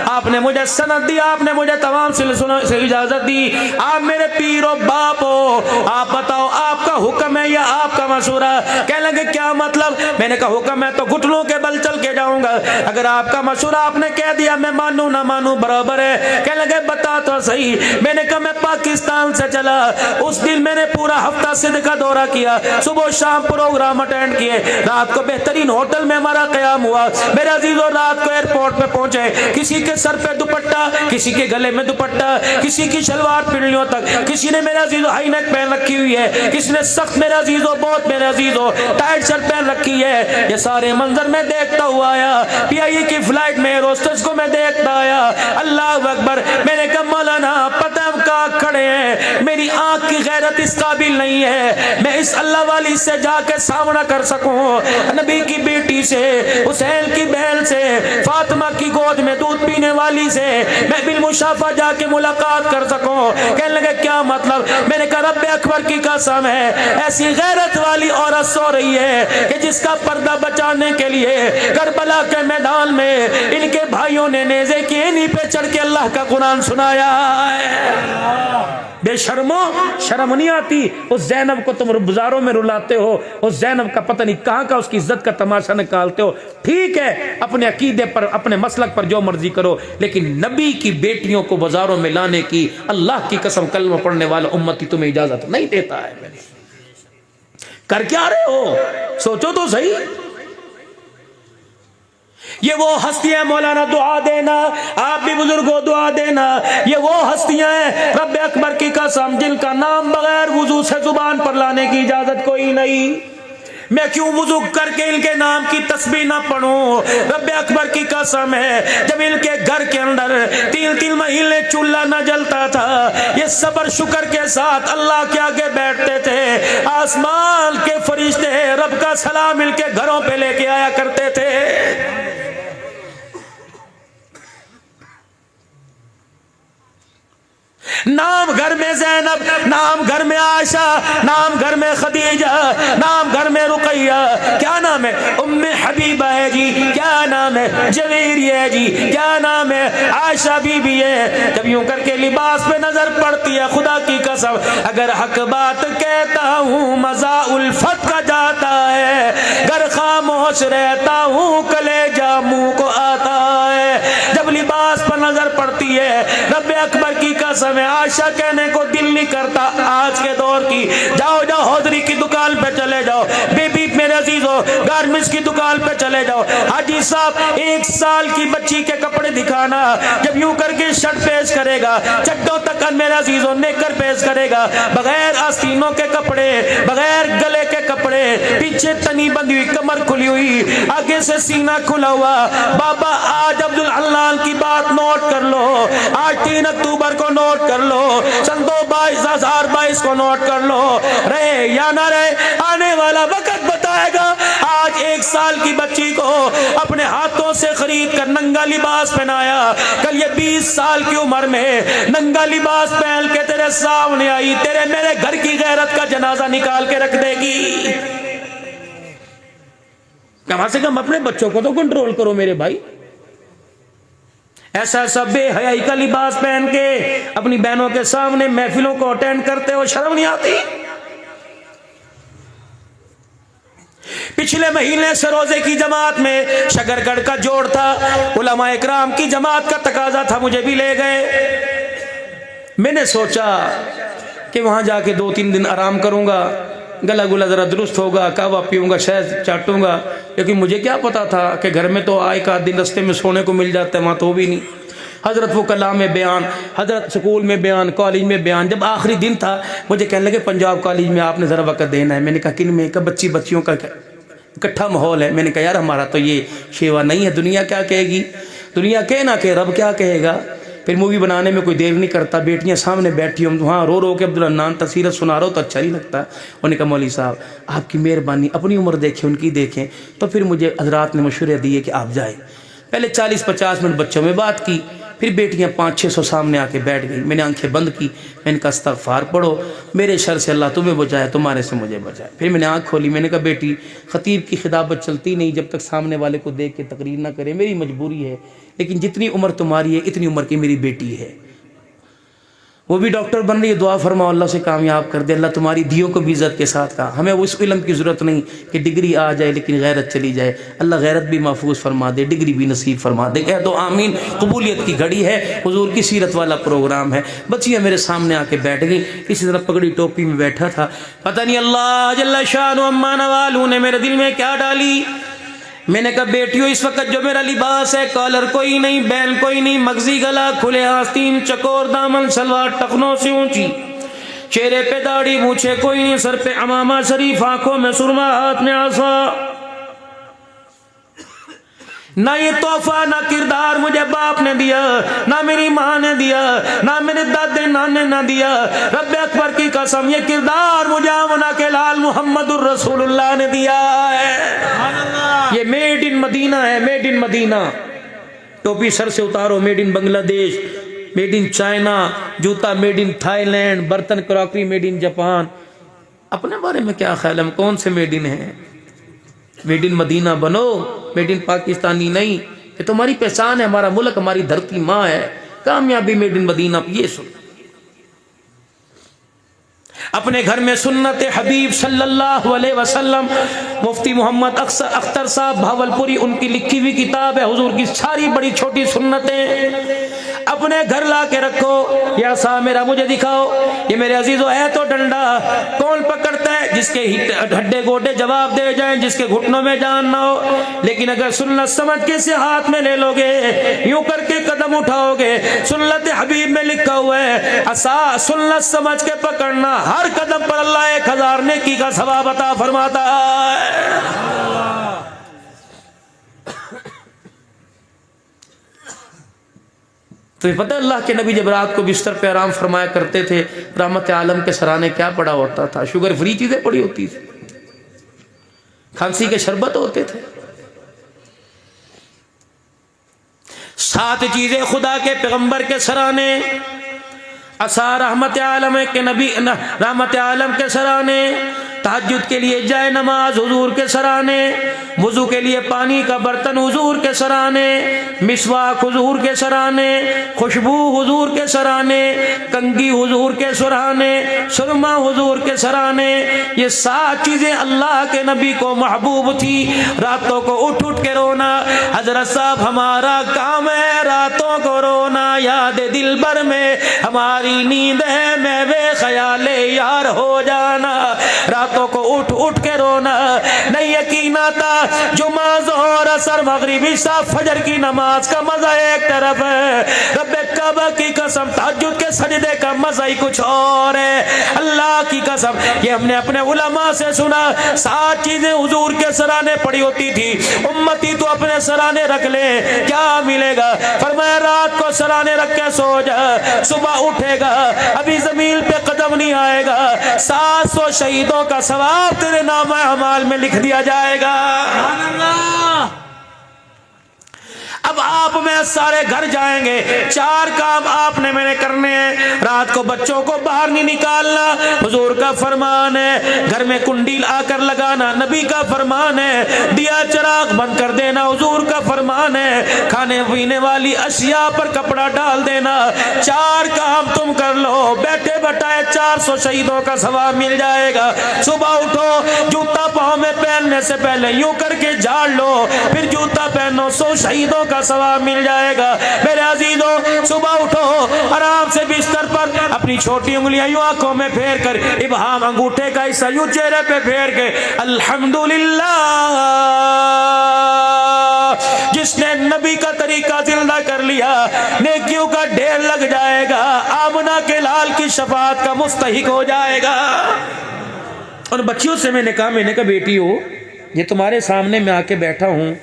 [SPEAKER 1] आपने मुझे सनद दी, आपने मुझे तमाम से इजाजत दी। आप मेरे पीर और बाप हो, आप बताओ आपका हुक्म है या आपका मशूरा? कहने लगे क्या मतलब? मैंने कहा हुक्म है तो घुटनों के बल चल के जाऊंगा, अगर आपका मशूरा आपने कह दिया मैं मानू ना मानू बराबर है। कहने लगे बता तो सही। मैंने कहा मैं पाकिस्तान से चला, उस दिन मैंने पूरा हफ्ता सिंध का दौरा किया, सुबह शाम प्रोग्राम अटेंड किए, रात को बेहतरीन होटल में हमारा कयाम हुआ। मेरे अजीजों रात को एयरपोर्ट पे पहुंचे, किसी के सर पे दुपट्टा, किसी के गले में दुपट्टा, किसी की शलवार पिंडलियों तक, किसी ने मेरे अजीजों हाई नेक पहन रखी हुई है, किसी ने सख्त मेरे अजीजों बहुत मेरे अजीजों टाइट शर्ट पहन रखी है। ये सारे मंजर मैं देखता हुआ आया। पीआईए की फ्लाइट में रोस्टर्स को मैं देखता आया। अल्लाह अकबर। मैंने कहा मौलाना पता हम कहाँ खड़े हैं, मेरी आंख की गैरत इस काबिल नहीं है मैं इस अल्लाह वाली से जाकर सामना कर सकूं, नबी की बेटी से, हुसैन की बहन से, फातिमा की गोद में दूध पीने वाली से मैं बिलमुशाफा जाके मुलाकात कर सकूं। कहने लगे क्या मतलब? मैंने कहा रब्बे अकबर की कसम है, ऐसी गैरत वाली औरत सो रही है कि जिसका पर्दा बचाने के लिए करबला के मैदान में इनके भाइयों ने नेज़े की एनी पे चढ़ के अल्लाह का कुरान सुनाया है। बेशर्मो, शर्म नहीं आती? उस ज़ैनब को तुम बाजारों में रुलाते हो, उस ज़ैनब का पता नहीं कहां का उसकी इज्जत का तमाशा निकालते हो। ठीक है, अपने अकीदे पर, अपने मसलक पर जो मर्जी करो, लेकिन नबी की बेटियों को बाजारों में लाने की अल्लाह की कसम कलमा पढ़ने वाला उम्मती तुम्हें इजाजत नहीं देता है। कर क्या रहे हो? सोचो तो सही। ये वो हस्तियां, मौलाना दुआ देना, आप भी बुजुर्गों दुआ देना, ये वो हस्तियां हैं रब्बे अकबर की कसम जिनका नाम बगैर वुजू से जुबान पर लाने की इजाजत कोई नहीं। मैं क्यों वुजू करके इनके नाम की तस्बीह ना पढ़ूं? रब्बे अकबर की कसम है, जब इनके घर के अंदर 3-3 महीने चूल्हा न जलता था, ये सबर शुक्र के साथ अल्लाह के आगे बैठते थे। आसमान के फरिश्ते रब का सलाम इनके घरों पे लेके आया करते थे। नाम घर में ज़ैनब, नाम घर में आयशा, नाम घर में खदीजा, नाम घर में रुकैया, क्या नाम है? उम्मे हबीबा है जी, क्या नाम है? जवेरिया है जी, क्या नाम है? आयशा बीबी है। जब यूं करके लिबास पे नजर पड़ती है, खुदा की कसम अगर हक बात कहता हूँ मजा उल्फत का जाता है, घर खामोश रहता हूँ कलेजा मुंह को आता रब्बे अकबर की कसम है, आशा कहने को दिल नहीं करता आज के दौर की। जाओ जाओ हौजरी की दुकान पे चले जाओ, बेबी मेरे अजीजों गारमेंट्स की दुकान पे चले जाओ। हाजी साहब 1 साल की बच्ची के कपड़े दिखाना, जब यूं करके शर्ट पेश करेगा, चड्डों तक मेरे अजीजों नेकर पेश करेगा, बगैर आस्तीनों के कपड़े, बगैर गले के कपड़े, पीछे तनी बंधी हुई, कमर खुली हुई, आगे से सीना खुला हुआ। बाबा आज अब्दुल हलाल की बात नोट कर लो, आज 3 अक्टूबर को नोट कर लो, सन 2022 को नोट कर लो। रहे या ना रहे, आने वाला वक्त बताएगा। आज 1 साल की बच्ची को अपने हाथों से खरीद कर नंगा लिबास पहनाया, कल ये 20 साल की उम्र में नंगा लिबास पहन के तेरे सामने आई, तेरे मेरे घर की गैरत का जनाजा निकाल के रख देगी। कम से कम अपने बच्चों को तो कंट्रोल करो मेरे भाई। ऐसा ऐसा बेहयाई का लिबास पहन के अपनी बहनों के सामने महफिलों को अटेंड करते हो, शर्म नहीं आती? पिछले महीने से रोजे की जमात में शकरगढ़ का जोड़ था, उलमा इकराम की जमात का तकाजा था, मुझे भी ले गए। मैंने सोचा कि वहां जाके 2-3 दिन आराम करूंगा, गला गुला जरा दुरुस्त होगा, कहवा पीऊंगा, शहद चाटूंगा, क्योंकि मुझे क्या पता था कि घर में तो आए का दिन रस्ते में सोने को मिल जाता है, वहां तो भी नहीं। हजरत वो कलाम में बयान, हजरत स्कूल में बयान, कॉलेज में बयान। जब आखिरी दिन था मुझे कहने लगे पंजाब कॉलेज में आपने ज़रा वक्त देना है। मैंने कहा किन में? का बच्चियों का इकट्ठा माहौल है। मैंने कहा यार हमारा तो ये शेवा नहीं है, दुनिया क्या कहेगी, दुनिया कहे ना कहे, रब क्या कहेगा। फिर मूवी बनाने में कोई देर नहीं करता, बेटियां सामने बैठी हम वहाँ रो रो के अब्दुल हन्नान तफसीरत सुना रहा हो तो अच्छा नहीं लगता। उन्होंने कहा मौलवी साहब आपकी मेहरबानी, अपनी उम्र देखें उनकी देखें। तो फिर मुझे हजरात ने मशवरे दिए कि आप जाएँ। पहले 40-50 मिनट बच्चों में बात की, फिर बेटियां 500-600 सामने आके बैठ गई। मैंने आंखें बंद की, मैंने कहा इस्तग़फ़ार पढ़ो, मेरे शर से अल्लाह तुम्हें बचाए, तुम्हारे से मुझे बचाए। फिर मैंने आंख खोली, मैंने कहा बेटी ख़तीब की खिताबत चलती नहीं जब तक सामने वाले को देख के तकरीर ना करे, मेरी मजबूरी है, लेकिन जितनी उम्र तुम्हारी है इतनी उम्र की मेरी बेटी है, वो भी डॉक्टर बन रही है, दुआ फरमाओ अल्लाह से कामयाब कर दे, अल्लाह तुम्हारी दियों को भी इज़्ज़त के साथ कहा। हमें उस इल्म की ज़रूरत नहीं कि डिग्री आ जाए लेकिन गैरत चली जाए, अल्लाह गैरत भी महफूज फरमा दे, डिग्री भी नसीब फरमा दे। कह दो आमीन। कबूलियत की घड़ी है, हुजूर की सीरत वाला प्रोग्राम है। बच्चियाँ मेरे सामने आके बैठ गई, इसी तरह पगड़ी टोपी में बैठा था। पता नहीं अल्लाह जल्ला शान अम्मा नवालू ने मेरे दिल में क्या डाली। मैंने कहा बेटियों इस वक्त जो मेरा लिबास है, कॉलर कोई नहीं, बैन कोई नहीं, मगजी गला, खुले आस्तीन, चकोर दामन, सलवार टखनों से ऊंची, चेहरे पे दाढ़ी मूछे कोई नहीं, सर पे अमामा शरीफ, आंखों में सुरमा, हाथ में आसा। ना ये तोहफा ना किरदार मुझे बाप ने दिया, ना मेरी माँ ने दिया, ना मेरे दादे नाने ना दिया। रब्बे अकबर की कसम ये किरदार मुझे आमना के लाल मोहम्मदुर रसूलुल्लाह ने दिया है। ये मेड इन मदीना है, मेड इन मदीना। टोपी सर से उतारो, made in Bangladesh, made in China, जूता मेड इन थाईलैंड, बर्तन क्रॉकरी मेड इन जापान। अपने बारे में क्या ख्याल है, हम कौन से मेड इन है? मेड इन मदीना बनो, मेड इन पाकिस्तानी नहीं। ये तुम्हारी पहचान है, हमारा मुल्क, हमारी धरती माँ है। कामयाबी मेड इन मदीना। ये सुन, अपने घर में सुन्नत हबीब सल्लल्लाहु अलैहि वसल्लम, मुफ्ती मोहम्मद अख्तर साहब भावलपुरी, उनकी लिखी हुई किताब है हुजूर की सारी बड़ी छोटी सुन्नतें, अपने घर ला के रखो। या सा मेरा मुझे दिखाओ, ये मेरे अजीजों है तो डंडा कौन पकड़ता है? जिसके हड्डे गोडे जवाब दे जाएं, जिसके घुटनों में जान ना हो। लेकिन अगर सुन्नत समझ के से हाथ में ले लोगे, यूं करके कदम उठाओगे, सुन्नत हबीब में लिखा हुआ है असा सुन्नत समझ के पकड़ना, हर कदम पर अल्लाह 1000 नेकी का सवाब अता फरमाता है। तो पता है अल्लाह के नबी जब रात को बिस्तर पे आराम फरमाया करते थे, रहमत आलम के सराने क्या पड़ा होता था? शुगर फ्री चीजें पड़ी होती थी, खांसी के शरबत होते थे, 7 चीजें खुदा के पैगंबर के सराने, असा रहमत आलम के नबी, रहमत आलम के सराने, तहज्जुद के लिए जाए नमाज हुजूर के सराने, वुजू के लिए पानी का बर्तन हुजूर के सराने, मिसवाक हुजूर के सराने, खुशबू हुजूर के सराने, कंगी हुजूर के सराने, सुरमा हुजूर के सराने। ये 7 चीजें अल्लाह के नबी को महबूब थी। रातों को उठ उठ के रोना, हजरत साहब हमारा काम है रातों को रोना, याद दिल भर में हमारी नींद है मैं वे ख्याले यार हो जाना। रातों को उठ उठ के रोना, नहीं यकीन आता जुमा ज़ोहर असर मगरिब इशा फजर की नमाज का मजा एक तरफ है, रब्बे काबा की कसम तहज्जुद के सजदे का मजा ही कुछ और है। अल्लाह की कसम ये हमने अपने उलमा से सुना, 7 चीजें हुजूर के सराहने पड़ी होती थी, उम्मती तो अपने सराहने रख ले क्या मिलेगा। फरमाया रात को सराहने रख के सो जा, सुबह उठेगा अभी जमीन पे कदम नहीं आएगा, 700 शहीदों का सवाब तेरे नामा अमाल में लिख दिया जाएगा। अब आप में सारे घर जाएंगे, 4 काम आपने मैंने करने हैं। रात को बच्चों को बाहर नहीं निकालना, हुजूर का फरमान है। घर में कुंडील आकर लगाना, नबी का फरमान है। दिया चिराग बंद कर देना, हुजूर का फरमान है। खाने पीने वाली अशिया पर कपड़ा डाल देना। 4 काम तुम कर लो, बैठे बैठाए 400 शहीदों का सवाब मिल जाएगा। सुबह उठो, जूता पाँव में पहनने से पहले यूं करके झाड़ लो, फिर जूता पहनो, 100 शहीदों का सवाब मिल जाएगा। मेरे अजीजों, सुबह उठो, आराम से बिस्तर पर अपनी छोटी उंगलियां यूं आंखों में फेर कर, इब्हाम अंगूठे का हिस्सा यूं चेहरे पे फेर के अल्हम्दुलिल्लाह, जिसने नबी का तरीका जिंदा कर लिया नेकियों का ढेर लग जाएगा, आमना के लाल की शफाअत का मुस्तहिक हो जाएगा। और बच्चियों से मैंने कहा बेटी हो, ये तुम्हारे सामने मैं आके बैठा हूं,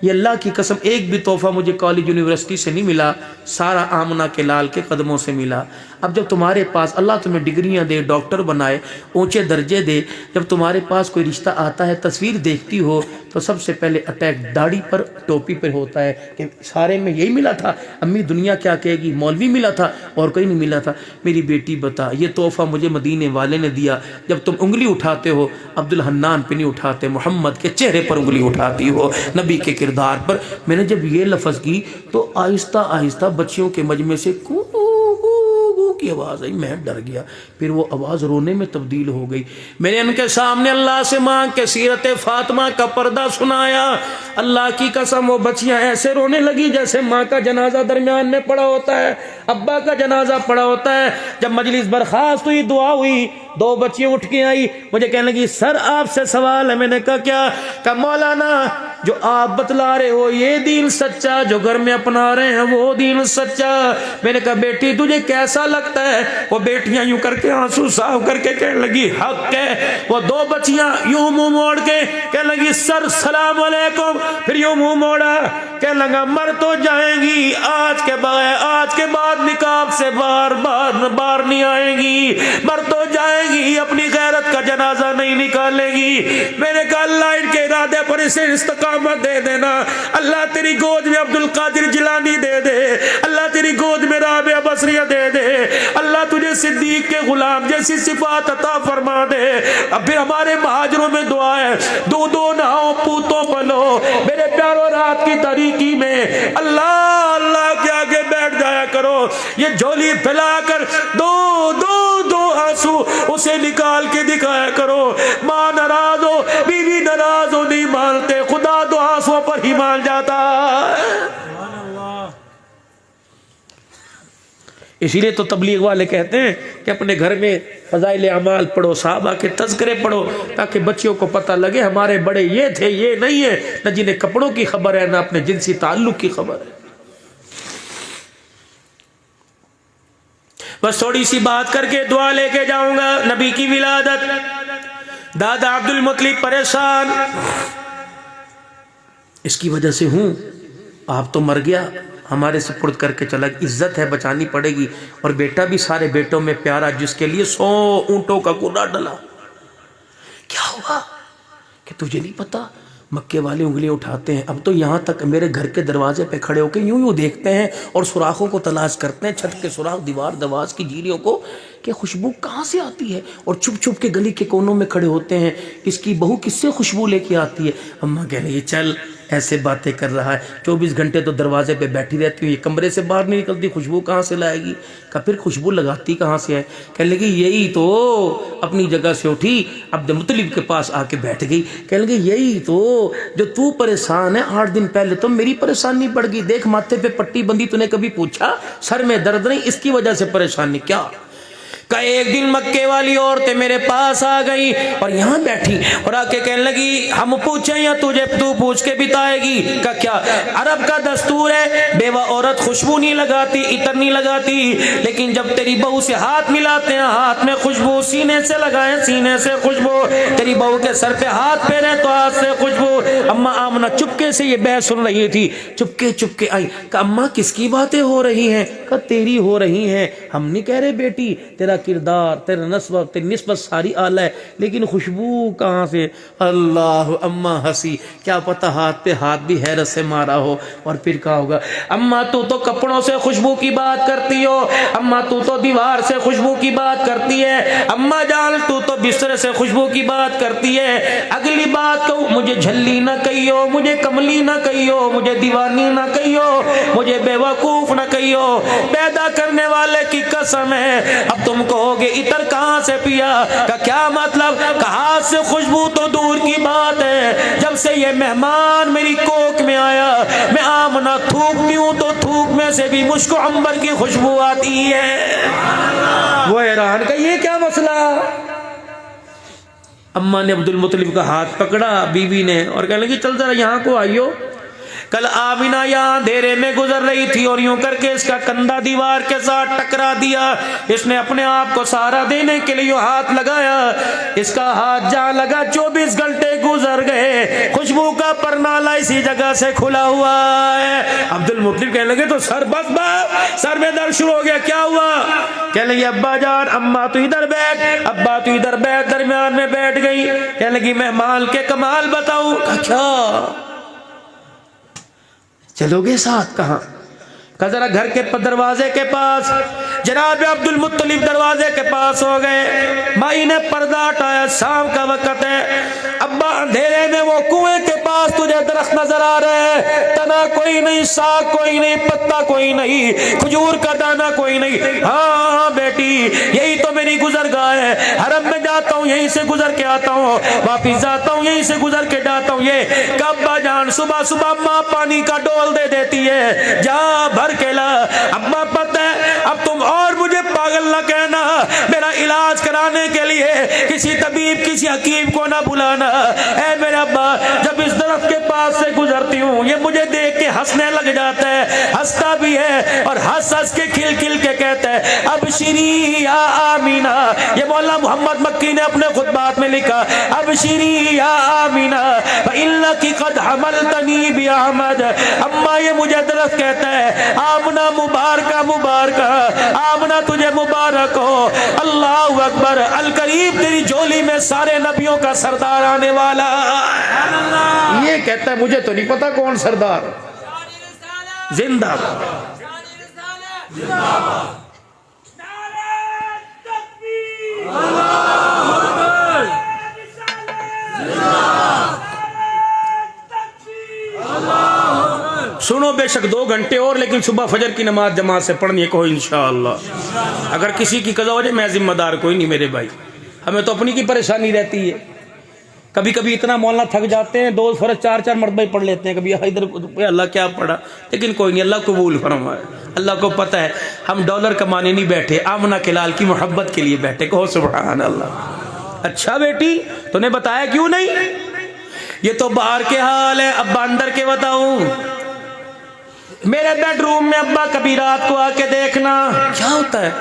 [SPEAKER 1] ये अल्लाह की कसम एक भी तोहफा मुझे कॉलेज यूनिवर्सिटी से नहीं मिला, सारा आमना के लाल के कदमों से मिला। अब जब तुम्हारे पास अल्लाह तुम्हें डिग्रियां दे, डॉक्टर बनाए, ऊंचे दर्जे दे, जब तुम्हारे पास कोई रिश्ता आता है, तस्वीर देखती हो, तो सबसे पहले अटैक दाढ़ी पर टोपी पर होता है कि सारे में यही मिला था, अम्मी दुनिया क्या कहेगी, मौलवी मिला था और कोई नहीं मिला था। मेरी बेटी बता, ये तोहफा मुझे मदीने वाले ने दिया। जब तुम उंगली उठाते हो अब्दुल हन्नान पे नहीं उठाते, मोहम्मद के चेहरे पर उंगली उठाती हो, नबी के किरदार पर। मैंने जब ये लफ्ज़ की तो आहिस्ता आहिस्ता बच्चियों के मजमे से कू की आवाज आई, मैं डर गया। फिर वो आवाज रोने में तब्दील हो गई। मैंने उनके सामने अल्लाह से मांग के सीरत फातिमा का पर्दा सुनाया। अल्लाह की कसम वो बच्चियां ऐसे रोने लगी जैसे माँ का जनाजा दरमियान में पड़ा होता है, अब्बा का जनाजा पड़ा होता है। जब मजलिस बर्खास्त हुई, दुआ हुई, 2 बच्चियां उठ के आई, मुझे कहने लगी सर आपसे सवाल है। मैंने कहा क्या? कहा मौलाना जो आप बतला रहे हो ये दीन सच्चा, जो घर में अपना रहे हैं वो दीन सच्चा। मैंने कहा बेटी तुझे कैसा लगता है? वो बेटियां यूं करके आंसू साफ करके कहने लगी हक है। वो 2 बच्चियां यूं मुंह मोड़ के कहने लगी सर सलाम अलैकुम, फिर यूं मुंह मोड़ा, कहने लगा मर तो जाएंगी, आज के बाद निकाब से बार नहीं आएंगी, मर तो जाएंगी, अपनी गैरत का जनाजा नहीं निकालेगी। मैंने कहा अल्लाह इनके इरादे पर इसे इस्तिकामत दे देना। अल्लाह तेरी गोद में अब्दुल कादिर जिलानी दे दे, अल्लाह तेरी गोद में राबिया बसरिया दे दे, अल्लाह तुझे सिद्दीक के गुलाम जैसी सिफात अता फरमा दे। अब फिर हमारे महाजरों में दुआ है, 2 नहाओ पूतों को लो, मेरे प्यारों रात की तारीकी में अल्लाह के आगे बैठ जाया करो, ये झोली फैलाकर दो आंसू उसे निकाल के दिखाया करो। माँ नाराज हो, बीवी नाराज हो, नहीं मानते, खुदा 2 आंसुओं पर ही मान जाता। इसीलिए तो तबलीग वाले कहते हैं कि अपने घर में फज़ाइल अमाल पढ़ो, सहाबा के तज़किरे पढ़ो, ताकि बच्चियों को पता लगे हमारे बड़े ये थे, ये नहीं है, न जिन्हें कपड़ों की खबर है, न अपने जिनसी ताल्लुक की खबर है। बस थोड़ी सी बात करके दुआ लेके जाऊंगा। नबी की विलादत, दादा अब्दुल मुत्तलिब परेशान, इसकी वजह से हूं, आप तो मर गया, हमारे सुपुर्द करके चला, इज्जत है बचानी पड़ेगी। और बेटा भी सारे बेटों में प्यारा, जिसके लिए 100 ऊंटों का कूड़ा डला। क्या हुआ कि तुझे नहीं पता? मक्के वाले उंगलियां उठाते हैं। अब तो यहाँ तक मेरे घर के दरवाजे पे खड़े होकर यूं देखते हैं और सुराखों को तलाश करते हैं, छत के सुराख, दीवार दरवाज की जीरियों को, कि खुशबू कहाँ से आती है। और छुप छुप के गली के कोनों में खड़े होते हैं, इसकी बहू किससे खुशबू लेके आती है। अम्मा कहने लगी चल ऐसे बातें कर रहा है, 24 घंटे तो दरवाजे पे बैठी रहती हूँ, ये कमरे से बाहर नहीं निकलती, खुशबू कहाँ से लाएगी? का फिर खुशबू लगाती कहाँ से है? कहने लगी यही तो अपनी जगह से उठी, अब्द मुत्तलिब के पास आके बैठ गई। कहने लगी यही तो जो तू परेशान है, 8 दिन पहले तो मेरी परेशानी बढ़ गई, देख माथे पे पट्टी बंदी, तूने कभी पूछा सर में दर्द नहीं, इसकी वजह से परेशानी क्या? का एक दिन मक्के वाली औरतें मेरे पास आ गई और यहाँ बैठी और आके कहने लगी हम पूछे या तुझे तू पूछ के बिताएगी? का क्या? अरब का दस्तूर है, बेवा औरत खुशबू नहीं लगाती, इतर नहीं लगाती, लेकिन जब तेरी बहू से हाथ मिलाते हैं, हाथ में खुशबू, सीने से लगाए सीने से खुशबू, तेरी बहू के सर पे हाथ फेरे तो हाथ से खुशबू। अम्मा आमना चुपके से ये बहस सुन रही थी, चुपके चुपके आई। का अम्मा किसकी बातें हो रही हैं? का तेरी हो रही हैं, हम नहीं कह रहे बेटी, तेरा किरदार, तेरा नस्ब, तेरी निस्बत सारी आला है, लेकिन खुशबू कहाँ से? अल्लाह। अम्मा हंसी, क्या पता हाथ पे हाथ भी हैरत से मारा हो। और फिर कहा होगा अम्मा तू तो कपड़ों से खुशबू की बात करती हो, अम्मा तू तो दीवार से खुशबू की बात करती है, अम्मा जान तू तो बिस्तर से खुशबू की बात करती है। अगली बात कहूँ, मुझे झल्ली ना कहियो, मुझे कमली ना कहियो, मुझे दीवानी ना कहियो, मुझे बेवकूफ ना कहियो, पैदा करने वाले की कसम है अब तुम कहोगे इतर कहां से पिया? का क्या मतलब? कहां से खुशबू तो दूर की बात है, जब से ये मेहमान मेरी कोख में आया, मैं आमना थूकती हूं तो थूक में से भी मुझको अंबर की खुशबू आती है। वो हैरान का ये क्या मसला? अम्मा ने अब्दुल मुत्तलिब का हाथ पकड़ा बीवी ने और कहने लगी चल जरा यहाँ को आइयो। कल आमिना यहाँ अंधेरे में गुजर रही थी और यूं करके इसका कंधा दीवार के साथ टकरा दिया। इसने अपने आप को सहारा देने के लिए हाथ लगाया, इसका हाथ जहाँ लगा 24 घंटे गुजर गए, खुशबू का परनाला इसी जगह से खुला हुआ है। अब्दुल मुत्तलिब कहने लगे तो सर बस बस, सर में दर्द शुरू हो गया, क्या हुआ? कहने लगी अब्बा जान, अम्मा तो इधर बैठ, अब्बा तो इधर बैठ, दरमियान में बैठ गई। कहने लगी मेहमान के कमाल बताऊं? अच्छा चलोगे साथ? कहाँ? का जरा घर के दरवाजे के पास। जनाब अब्दुल मुत्तलिब दरवाजे के पास हो गए, माई ने पर्दा हटाया, शाम का वक्त है। अब्बा अंधेरे में वो कुएं के पास तुझे दरख्त नजर आ रहे हैं, तना कोई नहीं, साग कोई नहीं, पत्ता कोई नहीं, खजूर का दाना कोई नहीं। हाँ बेटी यही तो मेरी गुजरगाह है, हरम में जाता हूँ यहीं से गुजर के आता हूँ, वापिस जाता हूँ यहीं से गुजर के जाता हूँ। ये अब्बा जान सुबह सुबह माँ पानी का डोल दे देती है, जा भर के ला। अब्बा पता है अब तुम और मुझे पागल ना कहना, मेरा इलाज कराने के लिए किसी तबीब किसी हकीम को ना बुलाना। ऐ मेरे अब्बा जब इस तरफ के पास से गुजरती हूँ ये मुझे देख के हंसने लग जाता है, हंसता भी है और हंस हंस के खिल खिल के कहता है अब शिरी या आमीना। ये मौलाना मोहम्मद मक्की ने अपने खुतबात में लिखा, अब शिरी या आमीना इल्ला की कद हमलतनी भी अहमद। अम्मा ये मुझे तरफ कहता है आमना मुबारका मुबारका, आमना तुझे मुबारक हो। अल्लाह अकबर, अल करीब तेरी झोली में सारे नबियों का सरदार आने वाला। ये कहता है मुझे तो नहीं पता कौन सरदार। जिंदाबाद। सुनो बेशक 2 घंटे और, लेकिन सुबह फजर की नमाज जमात से पढ़नी है, कहो इंशाअल्लाह। अगर किसी की कज़ा हो जाए मैं जिम्मेदार कोई नहीं मेरे भाई, हमें तो अपनी की परेशानी रहती है। कभी कभी इतना मौलाना थक जाते हैं 2 फर्ज 4 मरतबा पढ़ लेते हैं, कभी इधर अल्लाह क्या पढ़ा, लेकिन कोई नहीं, अल्लाह कबूल फरमाए। अल्लाह को पता है हम डॉलर कमाने नहीं बैठे, आमना के लाल की मोहब्बत के लिए बैठे, कहो सुभान अल्लाह। अच्छा बेटी तूने बताया क्यों नहीं? ये तो बाहर के हाल है, अब्बा अंदर के बताऊं। मेरे बेडरूम में अब्बा कभी रात को आके देखना क्या होता है,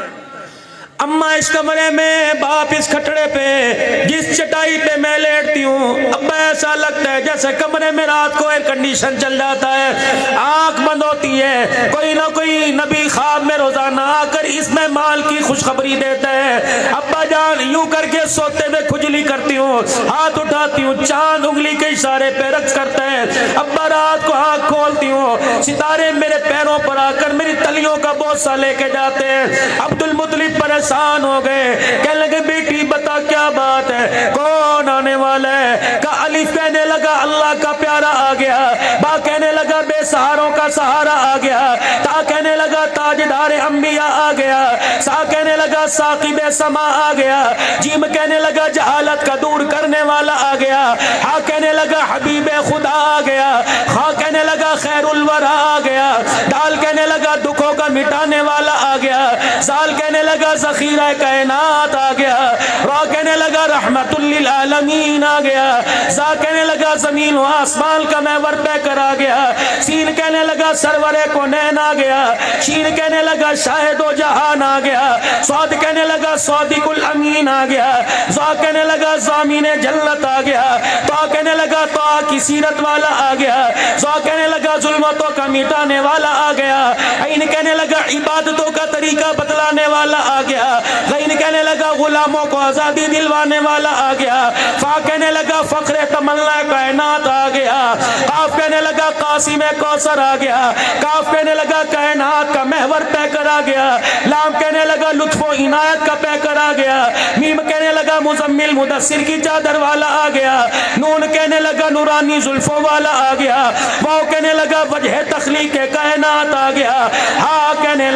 [SPEAKER 1] अम्मा इस कमरे में, बाप इस खटड़े पे, जिस चटाई पे मैं लेटती हूँ अब्बा ऐसा लगता है जैसे कमरे में रात को एयर कंडीशन चल जाता है, आंख बंद होती है, कोई ना कोई नबी ख्वाब में रोजाना आकर इसमें माल की खुशखबरी देता है। अब्बा जान यूं करके सोते में खुजली करती हूँ, हाथ उठाती हूँ, चांद उंगली के इशारे पे रक्स करता है। अब्बा रात को आंख खोल बोलती हूँ, सितारे मेरे पैरों पर आकर मेरी तलियों का बोसा लेके जाते हैं। अब्दुल मुत्तलिब परेशान हो गए, कहने लगे बेटी बता क्या बात है, कौन आने वाला है? का अलिफ कहने लगा अल्लाह का प्यारा आ गया, बा कहने लगा बेसहारों का सहारा आ गया, ता कहने लगा ताजदार अंबिया आ गया, सा कहने लगा साकिब समा आ गया, जीम कहने लगा जहालत का दूर करने वाला आ गया, हा कहने लगा हबीब खुदा आ गया, खा कहने लगा खैरुल वरा आ गया, दाल कहने लगा दुखों का मिटाने वाला आ गया, साल कहने लगा ज़ख़ीरा कायनात आ गया, रा कहने लगा रहमतुल लिल आलमीन आ गया, जा कहने लगा ज़मीन व आसमान का महवर पे कर आ गया, सीन कहने लगा सरवरे कौनैन आ गया, शीन कहने लगा शाहिदो जहान आ गया, सौद कहने लगा सौदिकुल अमीन आ गया, ज़ा कहने लगा ज़ामीने जन्नत आ गया, तो कहने लगा तो की सीरत वाला आ गया, ज़ा कहने लगा जुल्मतों का मिटाने वाला आ गया, ऐन कहने लगा इबादतों का तरीका बतलाने वाला आ गया, गैन कहने लगा गुलामों को आज़ादी दिलवाने वाला आ गया, फा कहने लगा फ़ख्रे तमन्ना कायनात आ गया, काफ कहने लगा कासिम कौसर आ गया, काफ कहने लगा कायनात का महवर पैकर आ गया, लाम कहने लगा लुत्फ़ो इनायत का पैकर आ गया, मीम कहने लगा मुज़म्मिल मुदस्सिर की चादर वाला आ गया, नून कहने लगा नूरानी जुल्फ़ों वाला आ गया, वाव कहने लगा वजह तख्लीक़ कायनात आ गया, हा कहने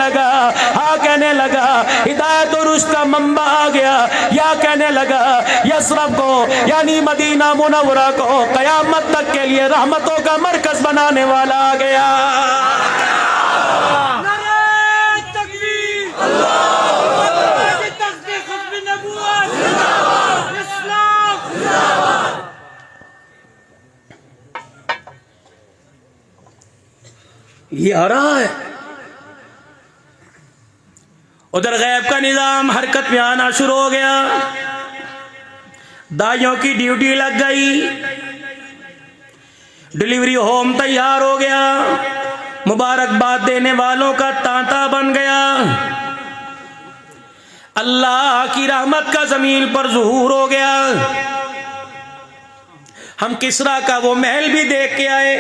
[SPEAKER 1] लगा हिदायत और उसका मंबा आ गया, या कहने लगा यसरब को यानी मदीना मुनव्वरा को क़यामत तक के लिए रहमतों का मरकज बनाने वाला आ गया। ये आ रहा है, उधर गैब का निजाम हरकत में आना शुरू हो गया, दाइयों की ड्यूटी लग गई, डिलीवरी होम तैयार हो गया, मुबारकबाद देने वालों का तांता बन गया, अल्लाह की रहमत का जमीन पर ज़ुहूर हो गया। हम किसरा का वो महल भी देख के आए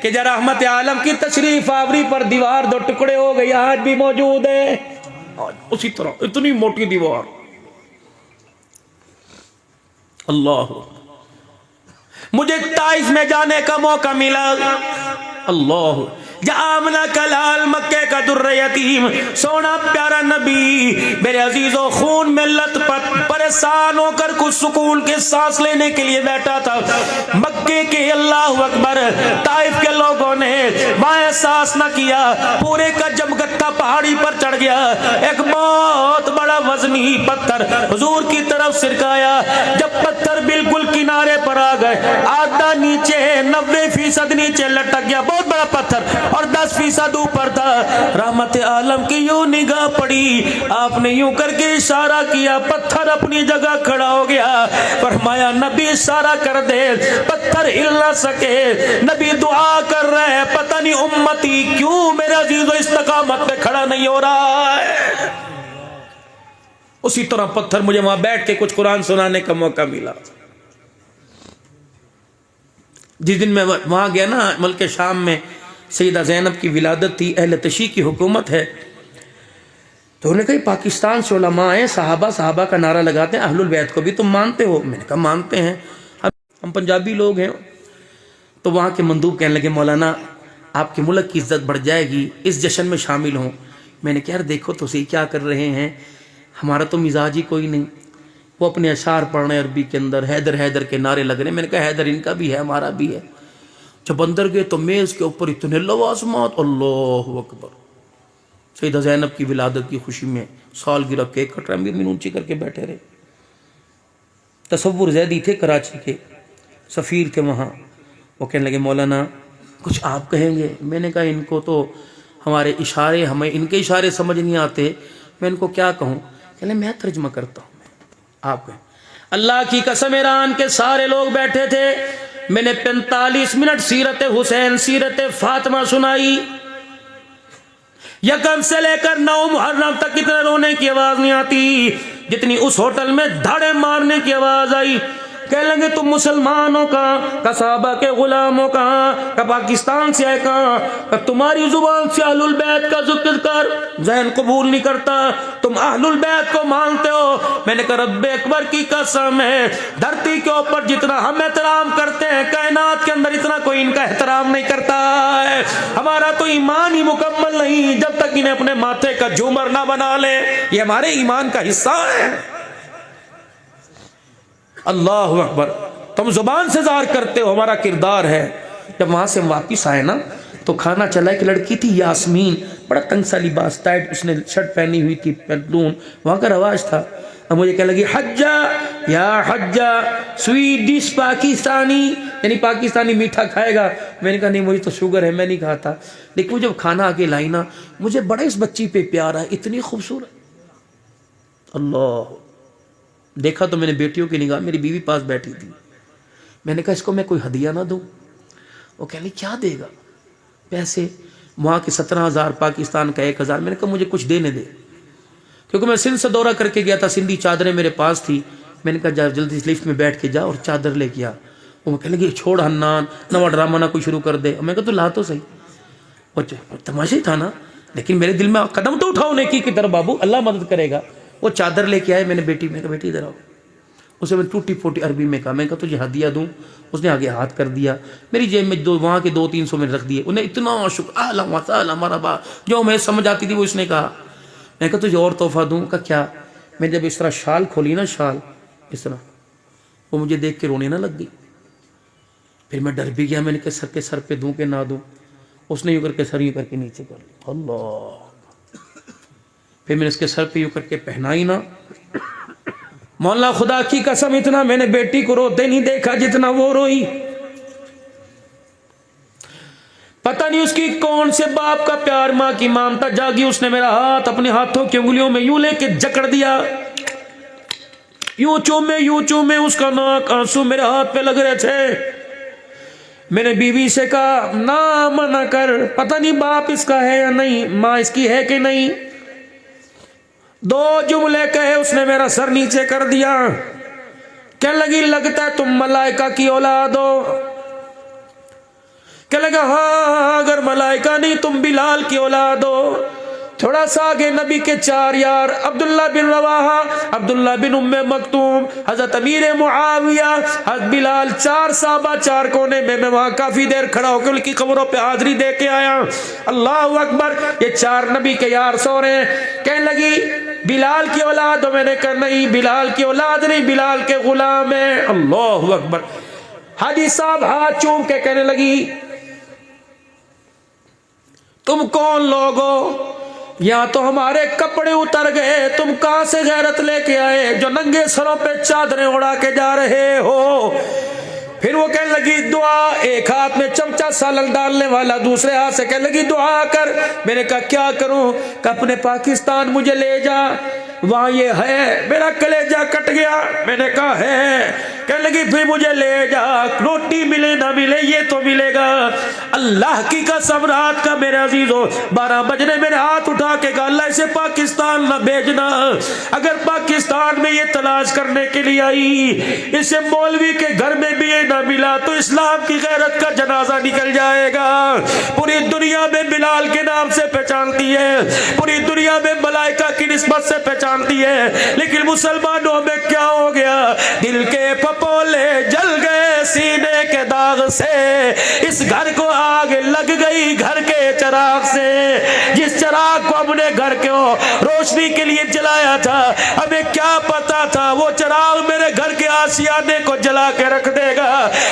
[SPEAKER 1] कि जरा रहमत आलम की तशरीफ आवरी पर दीवार दो टुकड़े हो गई, आज भी मौजूद है, उसी तरह इतनी मोटी दीवार। अल्लाह, मुझे ताइफ में जाने का मौका मिला, अल्लाह, जामना कलाल मक्के का दुर्रे यतीम सोना प्यारा नबी मेरे अजीजों खून में लथपथ परेशान होकर कुछ सुकून के सांस लेने के लिए बैठा था। मक्के के अल्लाह अकबर ताइफ के लोगों ने वहां एहसास न किया, पूरे का जमगट्टा पहाड़ी पर चढ़ गया, एक बहुत बड़ा वजनी पत्थर हुजूर की तरफ सिरकाया। जब पत्थर बिल्कुल किनारे पर आ गए, आधा नीचे 90% नीचे लटक गया, बहुत बड़ा पत्थर और 10% ऊपर था। रहमत आलम की यूं निगाह पड़ी, आपने यूं करके इशारा किया, पत्थर अपनी जगह खड़ा हो गया। फरमाया नबी इशारा कर दे, पत्थर हिल ना सके। नबी दुआ कर रहे हैं, पता नहीं उम्मती क्यों मेरा अजीजों इस्तकामत पे खड़ा नहीं हो रहा है। उसी तरह पत्थर मुझे वहां बैठ के कुछ कुरान सुनाने का मौका मिला। जिस दिन मैं वहां गया ना, मुल्क शाम में सईदा ज़ैनब की विलादत थी, अहले तशी की हुकूमत है, तो उन्होंने कहा पाकिस्तान से उलमा आए, साहबा का नारा लगाते हैं, अहलुल बैत को भी तुम मानते हो? मैंने कहा मानते हैं, हम पंजाबी लोग हैं। तो वहाँ के मंदूब कहने लगे मौलाना आपके मुल्क की इज्जत बढ़ जाएगी, इस जश्न में शामिल हों। मैंने कहा यार देखो तो सही क्या कर रहे हैं, हमारा तो मिजाज ही कोई नहीं। वो अपने अशार पढ़ रहे अरबी के अंदर, हैदर हैदर के नारे लग रहे। मैंने कहा हैदर इनका भी है, हमारा भी है। जब अंदर गए तो मेज़ के ऊपर इतने लवाज़मात, अल्लाहु अकबर। सईदा ज़ैनब की विलादत की खुशी में सालगिरह केक कट रहा, अमीर ऊंची करके बैठे रहे। तसव्वुर ज़ैदी थे, कराची के सफ़ीर थे वहाँ। वो कहने लगे मौलाना कुछ आप कहेंगे? मैंने कहा इनको तो हमारे इशारे, हमें इनके इशारे समझ नहीं आते, मैं इनको क्या कहूँ? कहले मैं तर्जमा करता हूँ, आप कहें। अल्लाह की कसम, ईरान के सारे लोग बैठे थे। मैंने 45 मिनट सीरत हुसैन, सीरत फातिमा सुनाई। यकम से लेकर 9 मुहर्रम तक इतने रोने की आवाज नहीं आती जितनी उस होटल में धाड़े मारने की आवाज आई। कह लेंगे तुम मुसलमानों का साहबा के गुलामों का पाकिस्तान से आए का तुम्हारी जुबान से अहलुल बैत का जिक्र कर, ज़हन कबूल नहीं करता, तुम अहलुल बैत को मानते हो। मैंने कहा रब्बे अकबर की कसम है, धरती के ऊपर जितना हम एहतराम करते हैं कायनात के अंदर इतना कोई इनका एहतराम नहीं करता है। हमारा तो ईमान ही मुकम्मल नहीं जब तक इन्हें अपने माथे का झूमर ना बना ले, ये हमारे ईमान का हिस्सा है। अल्लाह अकबर, तुम जुबान से ज़ाहिर करते हो, हमारा किरदार है। जब वहां से वापिस आए ना तो खाना चला, एक लड़की थी यास्मीन, बड़ा तंग सा लिबास, टाइट उसने शर्ट पहनी हुई थी, पैंटलून, वहां का रवाज था। अब मुझे क्या लगी, हज्जा या हज्जा, स्वीट डिश पाकिस्तानी, यानी पाकिस्तानी मीठा खाएगा। मैंने कहा नहीं मुझे तो शुगर है, मैं नहीं खाता। लेकिन जब खाना आके लाई ना, मुझे बड़ा इस बच्ची पे प्यार है, इतनी खूबसूरत। अल्लाह, देखा तो मैंने बेटियों की निगाह, मेरी बीवी पास बैठी थी। मैंने कहा इसको मैं कोई हदिया ना दूं। वो कह रही क्या देगा, पैसे, वहाँ के 17,000, पाकिस्तान का 1,000। मैंने कहा मुझे कुछ देने दे, क्योंकि मैं सिंध से दौरा करके गया था, सिंधी चादरें मेरे पास थी। मैंने कहा जा जल्दी से लिफ्ट में बैठ के जा और चादर लेके आ। वो कहने लगी छोड़ हन्नान, नवा ड्रामा ना कोई शुरू कर दे। मैं कहा तो ला तो सही, वो तमाशा ही था ना, लेकिन मेरे दिल में कदम तो उठाओ नेकी की तरफ बाबू, अल्लाह मदद करेगा। वो चादर लेके आए, मैंने बेटी, मैं कहा बेटी इधर आओ। उसे मैं टूटी फूटी अरबी में कहा, मैं कहा तुझे हदिया दूं। उसने आगे हाथ कर दिया, मेरी जेब में वहाँ के 200-300 में रख दिए। उन्हें इतना शुक्र हमारा बा, जो मैं समझ आती थी वो इसने कहा। मैं कहा तुझे और तोहफा दूं का क्या। मैं जब इस तरह शाल खोली ना, शाल इस तरह, वो मुझे देख के रोने ना लग गई। फिर मैं डर भी गया, मैंने कहा सर पे दूं के ना दूं। उसने यूँ करके सर यूँ करके नीचे कर लिया, अल्लाह। फिर मैंने इसके सर पे यूँ करके पहनाई ना, मौला खुदा की कसम इतना मैंने बेटी को रोते नहीं देखा जितना वो रोई। पता नहीं उसकी कौन से बाप का प्यार, माँ की ममता जागी। उसने मेरा हाथ अपने हाथों की उंगलियों में यूं लेके जकड़ दिया, यूं चूमे, उसका नाक आंसू मेरे हाथ पे लग रहे थे। मैंने बीवी से कहा ना मना कर, पता नहीं बाप इसका है या नहीं, माँ इसकी है कि नहीं। 2 जुमले कहे, उसने मेरा सर नीचे कर दिया। क्या लगी, लगता है तुम मलाइका की औलाद हो। क्या लगा, हाँ अगर मलाइका नहीं तुम बिलाल की औलाद हो। थोड़ा सा आगे नबी के 4 यार, अब्दुल्ला बिन रवाहा, अब्दुल्ला बिन उम्मे मक्तूम, हजरत अमीर मुआविया, हजरत बिलाल, 4 साहबा 4 कोने में। मैं वहां काफी देर खड़ा होकर उनकी कब्रों पे हाजिरी दे के आया। अल्लाह अकबर, ये 4 नबी के यार सो रहे हैं। कहने लगी बिलाल की औलाद हो। मैंने कहा नहीं बिलाल की औलाद नहीं, बिलाल के गुलाम है। अल्लाह अकबर। हाजी साहब हाथ चूम के कहने लगी तुम कौन लोग हो, यहाँ तो हमारे कपड़े उतर गए, तुम कहां से गैरत लेके आए जो नंगे सरों पे चादरें उड़ा के जा रहे हो। फिर वो कहने लगी दुआ, एक हाथ में चमचा सालन डालने वाला, दूसरे हाथ से कहने लगी दुआ कर। मैंने कहा क्या करूं, कि अपने पाकिस्तान मुझे ले जा, वहां ये है। मेरा कलेजा कट गया। मैंने कहा है। कहने लगी फिर मुझे ले जा, रोटी मिले ना मिले ये तो मिलेगा। अल्लाह की कसम, रात का मेरे अजीजों 12 बजने मेरे हाथ उठा के कहा अल्लाह इसे पाकिस्तान न भेजना। अगर पाकिस्तान में ये तलाश करने के लिए आई, इसे मौलवी के घर में भी ये ना मिला तो इस्लाम की गैरत का जनाजा निकल जाएगा। पूरी दुनिया में बिलाल के नाम से पहचानती है, पूरी दुनिया में मलाइका की निस्बत से पहचानती है, लेकिन मुसलमानों में क्या हो गया, दिल के पपोले जल गए सीने के दाग से। इस घर को आग लग गई घर के चिराग से। जिस चिराग को हमने घर के रोशनी के लिए जलाया था, हमें क्या पता था वो चिराग मेरे घर के आशियाने को जला के रख देगा।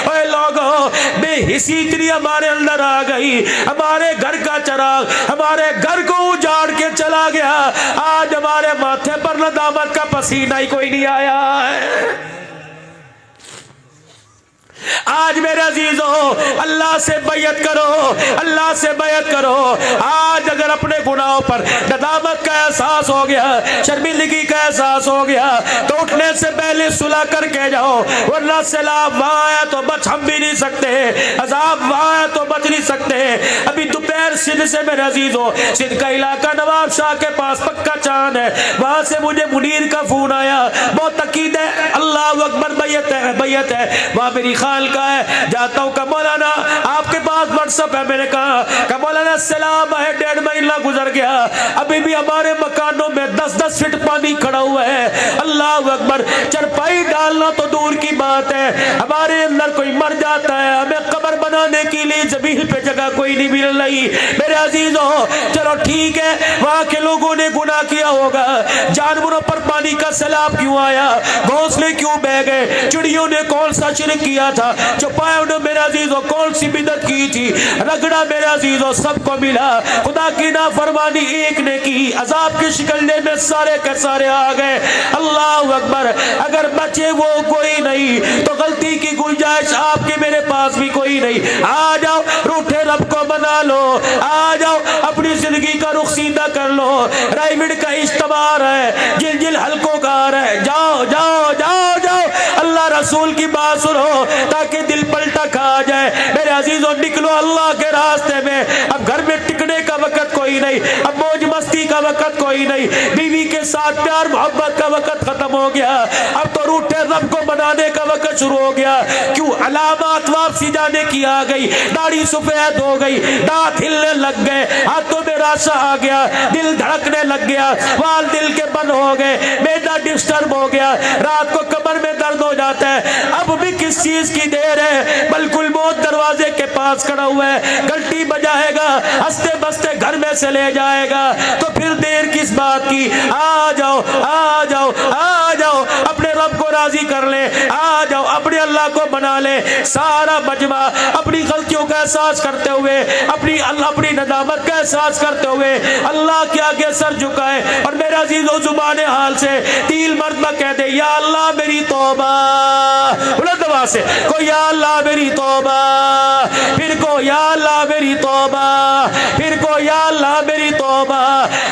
[SPEAKER 1] ओए लोगों, बेहिसी इतनी हमारे अंदर आ गई, हमारे घर का चिराग हमारे घर को उजाड़ के चला गया। आज हमारे माथे पर नदामत का पसीना ही कोई नहीं आया है। आज मेरे अजीजों अल्लाह से बैयत करो, अल्लाह से बैयत करो। आज अगर अपने गुनाहों पर नदामत का एहसास हो गया, शर्मिंदगी का एहसास हो गया, तो उठने से पहले सुलह करके जाओ, वरना सैलाब वहां आया तो बच हम भी नहीं सकते, अजाब वहां आया तो बच नहीं सकते। अभी दोपहर सिंध से मेरे अजीजों, सिंध का इलाका नवाब शाह के पास पक्का चांद है, वहां से मुझे मुनीर का फोन आया, बहुत अकीद है, अल्लाह अकबर, बैयत है, बैयत है, वहां मेरी खाल का है। जाता हूँ, मौलाना आपके पास व्हाट्सएप है? मैंने कहा मौलाना सलाम है, 1.5 महीना गुजर गया, अभी भी हमारे मकानों में 10-10 फीट पानी खड़ा हुआ है। अल्लाह अकबर, चरपाई डालना तो दूर की बात है, हमारे अंदर कोई मर जाता है, हमें कब्र बनाने के लिए जमीन पे जगह कोई नहीं मिल रही। मेरे अजीजों, चलो ठीक है, वहां के लोगों ने गुनाह किया होगा, जानवरों पर पानी का सैलाब क्यों आया, घोंसले क्यों बह गए, चिड़ियों ने कौन सा शिरक किया था, चौपायों ने मेरे अजीजों कौन सी बिदत की थी, रगड़ा मेरे अजीजों सबको मिला, खुदा की नाफरमानी एक ने की, अजाब की शिकल में सारे के सारे आ गए। अल्लाह अकबर, अगर बचे वो कोई नहीं तो गलती की गुंजाइश आपके मेरे पास भी कोई नहीं। आ जाओ, रूठे रब को बना लो, आ जाओ, अपनी जिंदगी का रुख सीधा कर लो। रायविड का इज्तिमा है, जिल जिल हल्कों का आ रहा है, जाओ जाओ जाओ जाओ, अल्लाह रसूल की बात सुनो ताकि दिल पलटा खा जाए। मेरे अजीजों, निकलो अल्लाह के रास्ते में। अब घर में टिकने का वक्त कोई नहीं, अब मौज मस्ती का वक्त कोई नहीं, बीवी के साथ प्यार मोहब्बत का वक्त खत्म हो गया, अब तो रूठे रब को बनाने का वक्त शुरू हो गया। क्यों? अलामात वापसी जाने की आ गई, दाढ़ी सफेद हो गई, दांत हिलने लग गए, हाथों में राशा आ गया, दिल धड़कने लग गया, वाल दिल के बंद हो गए, मेदा डिस्टर्ब हो गया, रात को कमर में दर्द हो जाता है। अब भी किस चीज की देर है? बिल्कुल मौत दरवाजे के पास खड़ा हुआ है, घंटी बजाएगा, हंसते बसते घर में से ले जाएगा, तो फिर देर किस बात की? आ जाओ आ जाओ आ जाओ, अपने रब को राजी कर ले, आ जाओ, अपने अल्लाह को बना ले। सारा मजमा अपनी गलतियों का एहसास करते हुए, अपनी नदामत का एहसास करते हुए अल्लाह के आगे सर झुकाए और मेरे अजीजों जुबान हाल से 3 मरतबा कह दे, या अल्लाह मेरी तौबा, बुलंद आवाज से को या अल्लाह मेरी तौबा, फिर को या अल्लाह मेरी तौबा, फिर को या अल्लाह मेरी तौबा।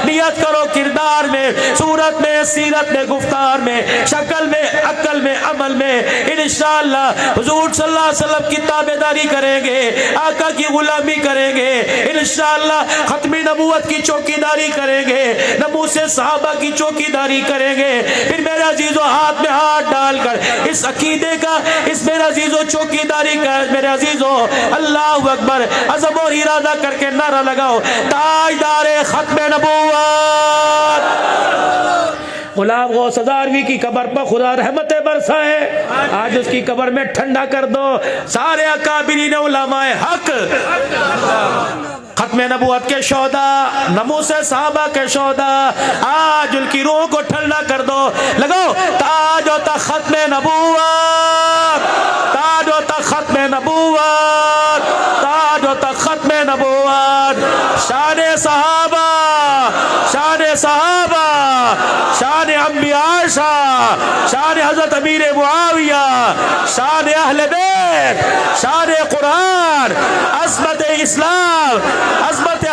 [SPEAKER 1] नियत करो किरदार में, सूरत में, सीरत में, गुफ्तार में, शक्ल में, अक्ल में, अमल में इंशाअल्लाह हुजूर सल्लल्लाहु अलैहि वसल्लम की ताबेदारी करेंगे, आका की गुलामी करेंगे, इंशाअल्लाह खत्मी नबूवत की चौकीदारी करेंगे, नमूसे सहाबा की चौकीदारी करेंगे। फिर मेरे अजीजों, हाथ में हाथ डालकर इस अकीदे का, इस मेरे अजीजों चौकीदारी का, मेरे अजीजों अल्लाह अकबर अज़म और इरादा करके नारा लगाओ, ताजदारे खत्म नबूवत गुलाम गौस हज़ारवी की कब्र पर खुदा रहमतें बरसाए, आज उसकी कब्र में ठंडा कर दो। सारे अकाबिरीन उलमाए हक, खत्म नबूवत के शोदा, नमूसे साहबा के शोदा, आज उनकी रूह को ठंडा कर दो। लगाओ ताज होता खत्म नबूवत, ताज होता खत्म नबूवत, ताज होता खत्म नबूवत। शान सहाबा, शान सहाबा, शान अंबिया, शान हजरत अमीर मुआविया, शान अहले बैत, शान कुरान, अज़मत इस्लाम, अज़मत